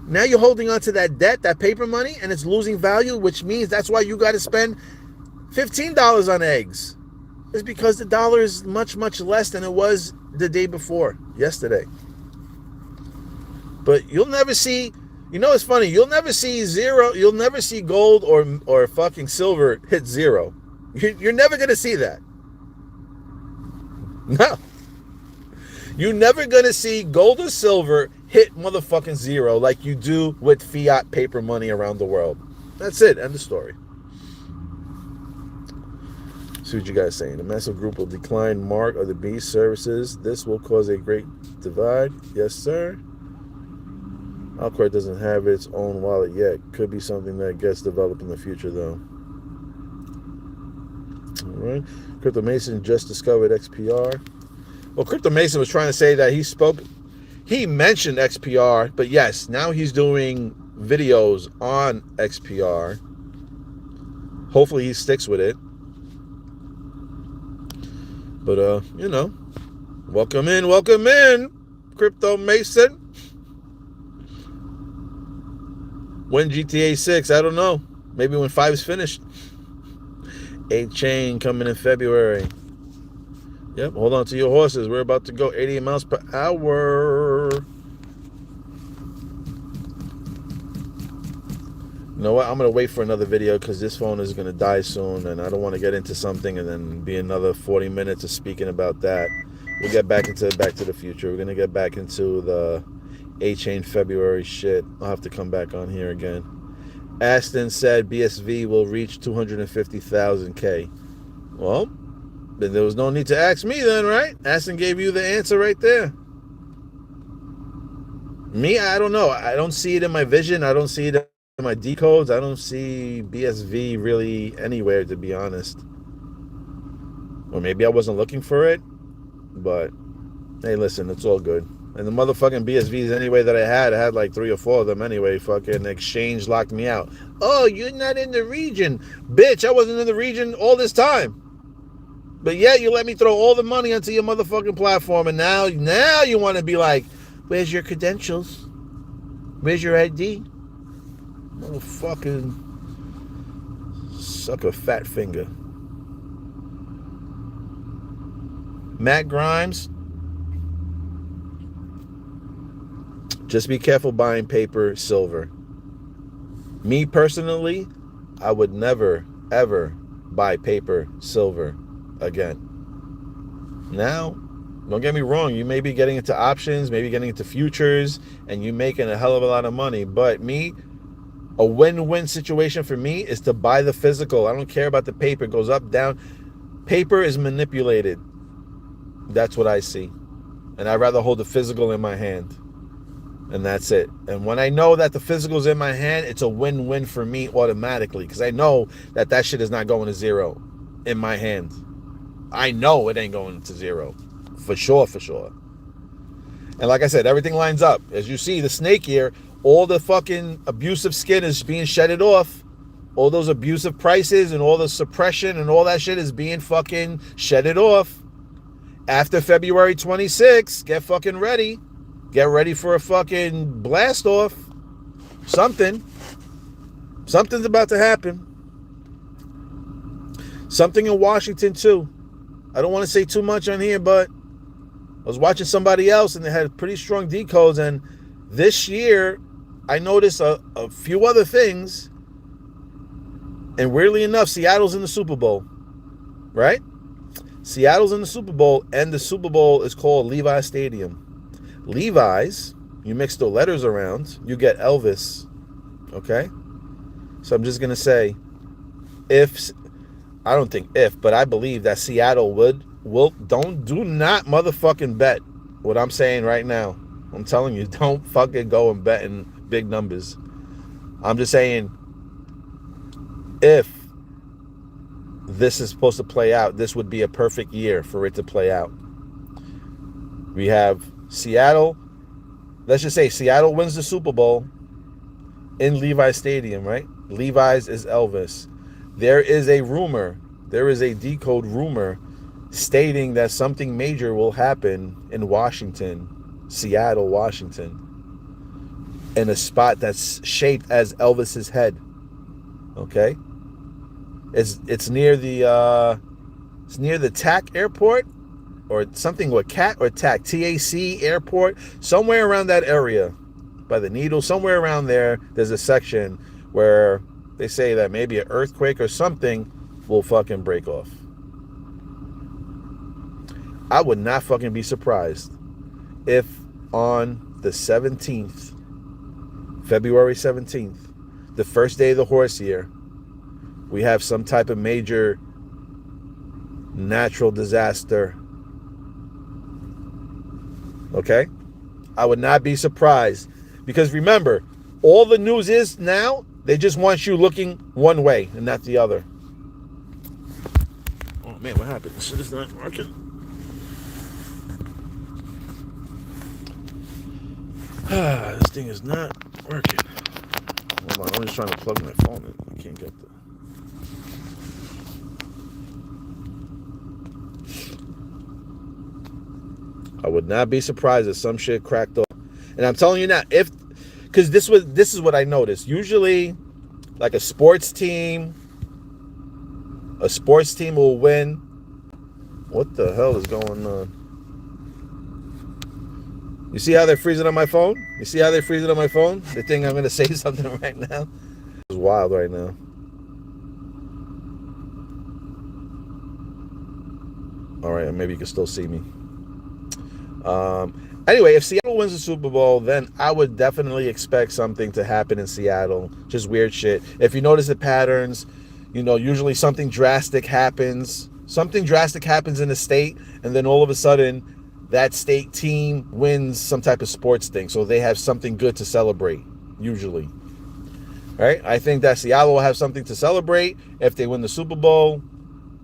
Now you're holding on to that debt, that paper money, and it's losing value, which means that's why you got to spend $15 on eggs. It's because the dollar is much, much less than it was the day before, yesterday. But you'll never see, you know, it's funny, you'll never see zero, you'll never see gold or fucking silver hit zero. You're never going to see that. No. You're never going to see gold or silver hit motherfucking zero like you do with fiat paper money around the world. That's it. End of story. See what you guys saying. The massive group will decline mark of the beast services. This will cause a great divide. Yes, sir. Alcourt doesn't have its own wallet yet. Could be something that gets developed in the future, though. All right. Crypto Mason just discovered XPR. Well, Crypto Mason was trying to say that he mentioned XPR, but yes, now he's doing videos on XPR. Hopefully he sticks with it. But, you know, welcome in, Crypto Mason. When GTA 6, I don't know. Maybe when 5 is finished. 8 chain coming in February. Yep, hold on to your horses. We're about to go 88 miles per hour. You know what? I'm going to wait for another video because this phone is going to die soon, and I don't want to get into something and then be another 40 minutes of speaking about that. We'll get back into Back to the Future. We're going to get back into the 8-chain February shit. I'll have to come back on here again. Aston said BSV will reach 250,000K. Well, then there was no need to ask me then, right? Aston gave you the answer right there. Me, I don't know. I don't see it in my vision. I don't see it in my decodes. I don't see BSV really anywhere, to be honest. Or maybe I wasn't looking for it. But, hey, listen, it's all good. And the motherfucking BSVs anyway that I had like 3 or 4 of them anyway. Fucking exchange locked me out. Oh, you're not in the region. Bitch, I wasn't in the region all this time. But yeah, you let me throw all the money onto your motherfucking platform, and now you want to be like, where's your credentials? Where's your ID? Motherfucking suck a fat finger. Matt Grimes, just be careful buying paper silver. Me personally, I would never, ever buy paper silver again. Now, don't get me wrong, you may be getting into options, maybe getting into futures, and you making a hell of a lot of money. But me, a win-win situation for me is to buy the physical. I don't care about the paper. It goes up, down. Paper is manipulated. That's what I see. And I'd rather hold the physical in my hand. And that's it. And when I know that the physical's in my hand, it's a win-win for me automatically. Because I know that that shit is not going to zero in my hand. I know it ain't going to zero. For sure, for sure. And like I said, everything lines up. As you see, the snake here, all the fucking abusive skin is being shedded off. All those abusive prices and all the suppression and all that shit is being fucking shedded off. After February 26th, get fucking ready. Get ready for a fucking blast off. Something's about to happen. Something in Washington too. I don't want to say too much on here, but I was watching somebody else and they had pretty strong decodes, and this year I noticed a few other things, and weirdly enough, Seattle's in the Super Bowl, right? Seattle's in the Super Bowl, and the Super Bowl is called Levi's Stadium. Levi's, you mix the letters around, you get Elvis, okay? So I'm just going to say, I don't think but I believe that Seattle do not motherfucking bet what I'm saying right now. I'm telling you, don't fucking go and bet in big numbers. I'm just saying, if this is supposed to play out, this would be a perfect year for it to play out. We have Seattle. Let's just say Seattle wins the Super Bowl in Levi's Stadium, right? Levi's is Elvis. There is a decode rumor stating that something major will happen in Washington, Seattle, Washington. in a spot that's shaped as Elvis's head. Okay, it's near the TAC airport or something with CAT or TAC airport, somewhere around that area by the Needle, somewhere around there. There's a section where they say that maybe an earthquake or something will fucking break off. I would not fucking be surprised if on the 17th, February 17th, the first day of the horse year, we have some type of major natural disaster. Okay? I would not be surprised. Because remember, all the news is now, they just want you looking one way and not the other. Oh man, what happened? This shit is not working. This thing is not working. Hold on, I'm just trying to plug my phone in. I can't get the... I would not be surprised if some shit cracked off. And I'm telling you now, because this is what I noticed. Usually, like a sports team will win. What the hell is going on? You see how they're freezing on my phone? You see how they're freezing on my phone? They think I'm going to say something right now. It's wild right now. All right, maybe you can still see me. Anyway, if Seattle wins the Super Bowl, then I would definitely expect something to happen in Seattle. Just weird shit. If you notice the patterns, usually something drastic happens. Something drastic happens in the state, and then all of a sudden, that state team wins some type of sports thing. So they have something good to celebrate, usually. Right? I think that Seattle will have something to celebrate if they win the Super Bowl.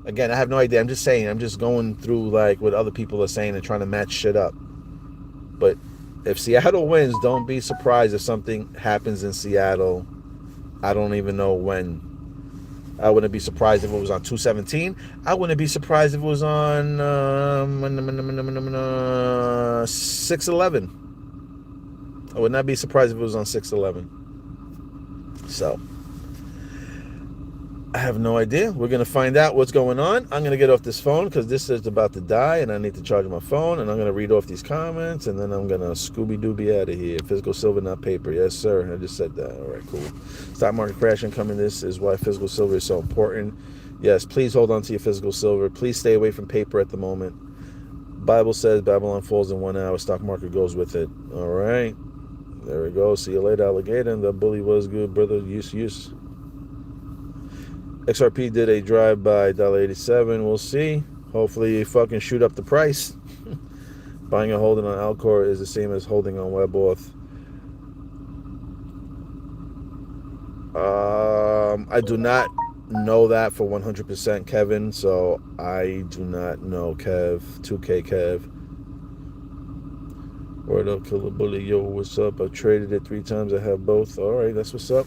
Again, I have no idea. I'm just saying. I'm just going through like what other people are saying and trying to match shit up. But if Seattle wins, don't be surprised if something happens in Seattle. I don't even know when. I wouldn't be surprised if it was on 2/17. I wouldn't be surprised if it was on 6/11. I would not be surprised if it was on 6/11. So, I have no idea. We're going to find out what's going on. I'm going to get off this phone because this is about to die and I need to charge my phone, and I'm going to read off these comments, and then I'm going to Scooby-Dooby out of here. Physical silver, not paper. Yes, sir. I just said that. All right, cool. Stock market crashing coming. This is why physical silver is so important. Yes, please hold on to your physical silver. Please stay away from paper at the moment. Bible says Babylon falls in 1 hour. Stock market goes with it. All right. There we go. See you later, alligator. And the bully was good, brother. Use. XRP did a drive-by $1.87. We'll see. Hopefully you fucking shoot up the price. Buying and holding on Alcor is the same as holding on WebAuth. I do not know that for 100%, Kevin. So I do not know, Kev. 2K Kev. Word up, Killer Bully. Yo, what's up? I traded it 3 times. I have both. All right, that's what's up.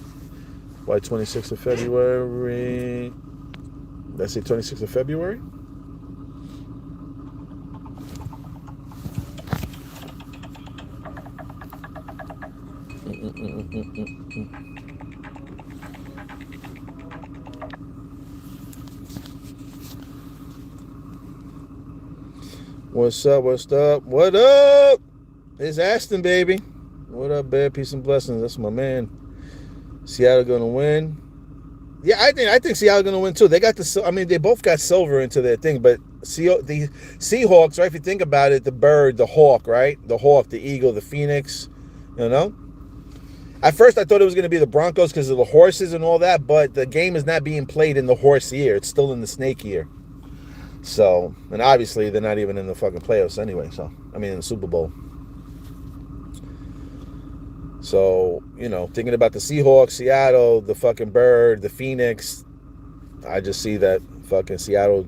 Why 26th of February? Did I say 26th of February? What's up? What's up? What up? It's Aston, baby. What up, Bear? Peace and blessings. That's my man. Seattle gonna win. Yeah, I think Seattle gonna win too. They got they both got silver into their thing, but the Seahawks, right? If you think about it, the bird, the hawk, right? The hawk, the eagle, the phoenix. At first, I thought it was gonna be the Broncos because of the horses and all that, but the game is not being played in the horse year. It's still in the snake year. So, and obviously they're not even in the fucking playoffs anyway. So, in the Super Bowl. So, thinking about the Seahawks, Seattle, the fucking bird, the Phoenix, I just see that fucking Seattle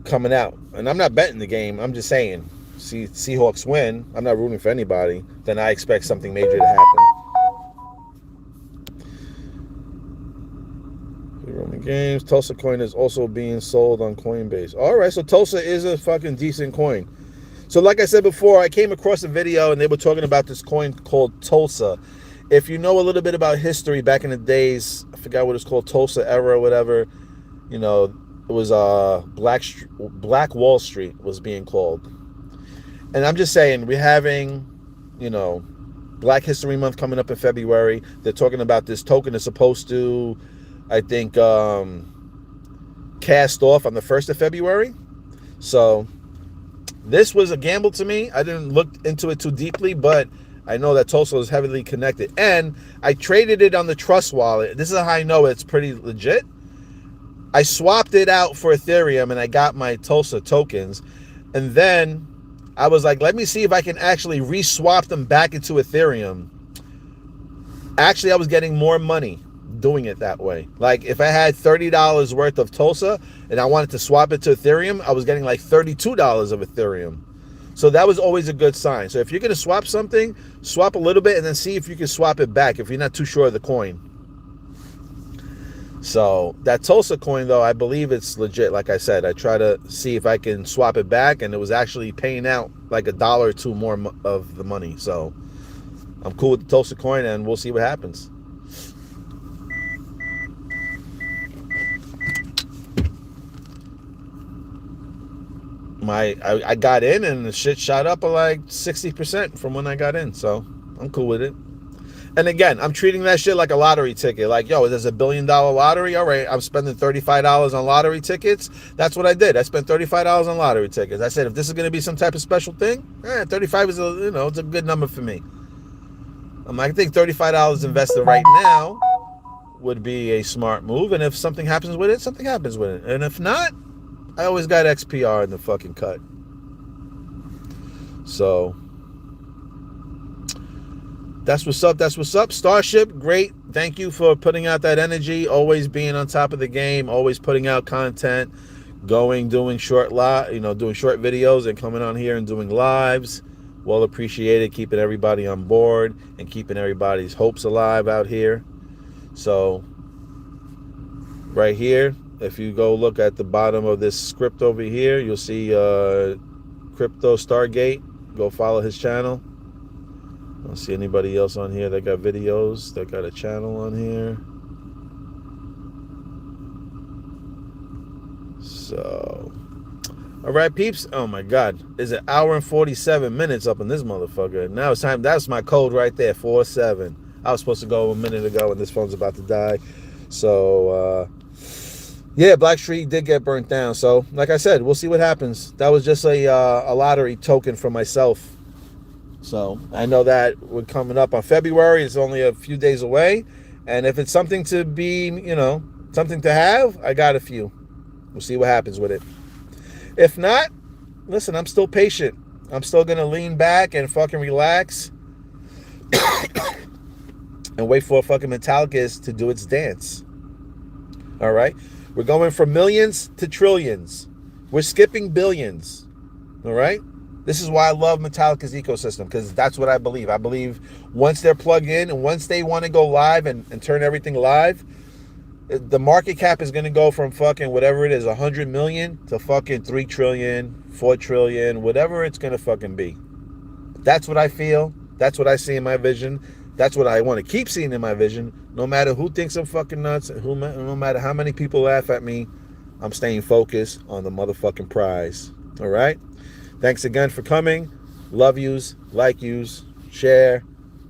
coming out. And I'm not betting the game. I'm just saying, Seahawks win. I'm not rooting for anybody. Then I expect something major to happen. Roman games. Tulsa coin is also being sold on Coinbase. All right, so Tulsa is a fucking decent coin. So like I said before, I came across a video and they were talking about this coin called Tulsa. If you know a little bit about history back in the days, I forgot what it's called, Tulsa era or whatever, you know, it was Black Wall Street was being called. And I'm just saying, we're having, you know, Black History Month coming up in February. They're talking about this token is supposed to, I think, cast off on the 1st of February. So this was a gamble to me. I didn't look into it too deeply, but I know that Tulsa is heavily connected. And I traded it on the Trust wallet. This is how I know it's pretty legit. I swapped it out for Ethereum and I got my Tulsa tokens. And then I was like, let me see if I can actually re-swap them back into Ethereum. Actually, I was getting more money doing it that way. Like if I had $30 worth of Tulsa and I wanted to swap it to Ethereum, I was getting like $32 of Ethereum. So that was always a good sign. So if you're going to swap something, swap a little bit and then see if you can swap it back if you're not too sure of the coin. So that Tulsa coin, though, I believe it's legit. Like I said, I try to see if I can swap it back, and it was actually paying out like $1 or $2 more of the money. So I'm cool with the Tulsa coin, and we'll see what happens. I got in, and the shit shot up like 60% from when I got in. So I'm cool with it. And again, I'm treating that shit like a lottery ticket. Like, yo, there's $1 billion lottery. All right, I'm spending $35 on lottery tickets. That's what I did. I spent $35 on lottery tickets. I said, if this is going to be some type of special thing, 35 is it's a good number for me. I think $35 invested right now would be a smart move. And if something happens with it, something happens with it. And if not, I always got XPR in the fucking cut. So that's what's up. That's what's up. Starship, great. Thank you for putting out that energy, always being on top of the game, always putting out content, doing short videos and coming on here and doing lives. Well appreciated, keeping everybody on board and keeping everybody's hopes alive out here. So right here, if you go look at the bottom of this script over here, you'll see Crypto Stargate. Go follow his channel. I don't see anybody else on here that got videos, that got a channel on here. So, all right, peeps. Oh my God, it's 1 hour and 47 minutes up in this motherfucker. Now it's time. That's my code right there, 47. I was supposed to go a minute ago, and this phone's about to die. So, yeah, Black Street did get burnt down. So, like I said, we'll see what happens. That was just a lottery token for myself. So I know that we're coming up on February. It's only a few days away. And if it's something to be, something to have, I got a few. We'll see what happens with it. If not, listen, I'm still patient. I'm still going to lean back and fucking relax and wait for fucking Metallicus to do its dance. All right? We're going from millions to trillions. We're skipping billions. All right? This is why I love Metallica's ecosystem, because that's what I believe. I believe once they're plugged in and once they want to go live and turn everything live, the market cap is going to go from fucking whatever it is, 100 million to fucking 3 trillion, 4 trillion, whatever it's going to fucking be. That's what I feel. That's what I see in my vision. That's what I want to keep seeing in my vision. No matter who thinks I'm fucking nuts, no matter how many people laugh at me, I'm staying focused on the motherfucking prize. All right? Thanks again for coming. Love yous, like yous, share,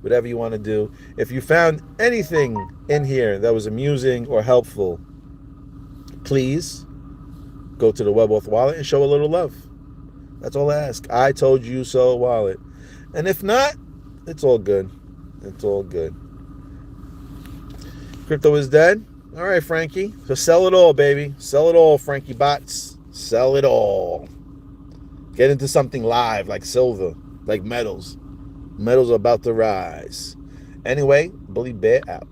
whatever you want to do. If you found anything in here that was amusing or helpful, please go to the WebWealth wallet and show a little love. That's all I ask. I told you so wallet. And if not, it's all good. It's all good. Crypto is dead. All right, Frankie. So sell it all, baby. Sell it all, Frankie Bots. Sell it all. Get into something live like silver, like metals. Metals are about to rise. Anyway, Bully Bear out.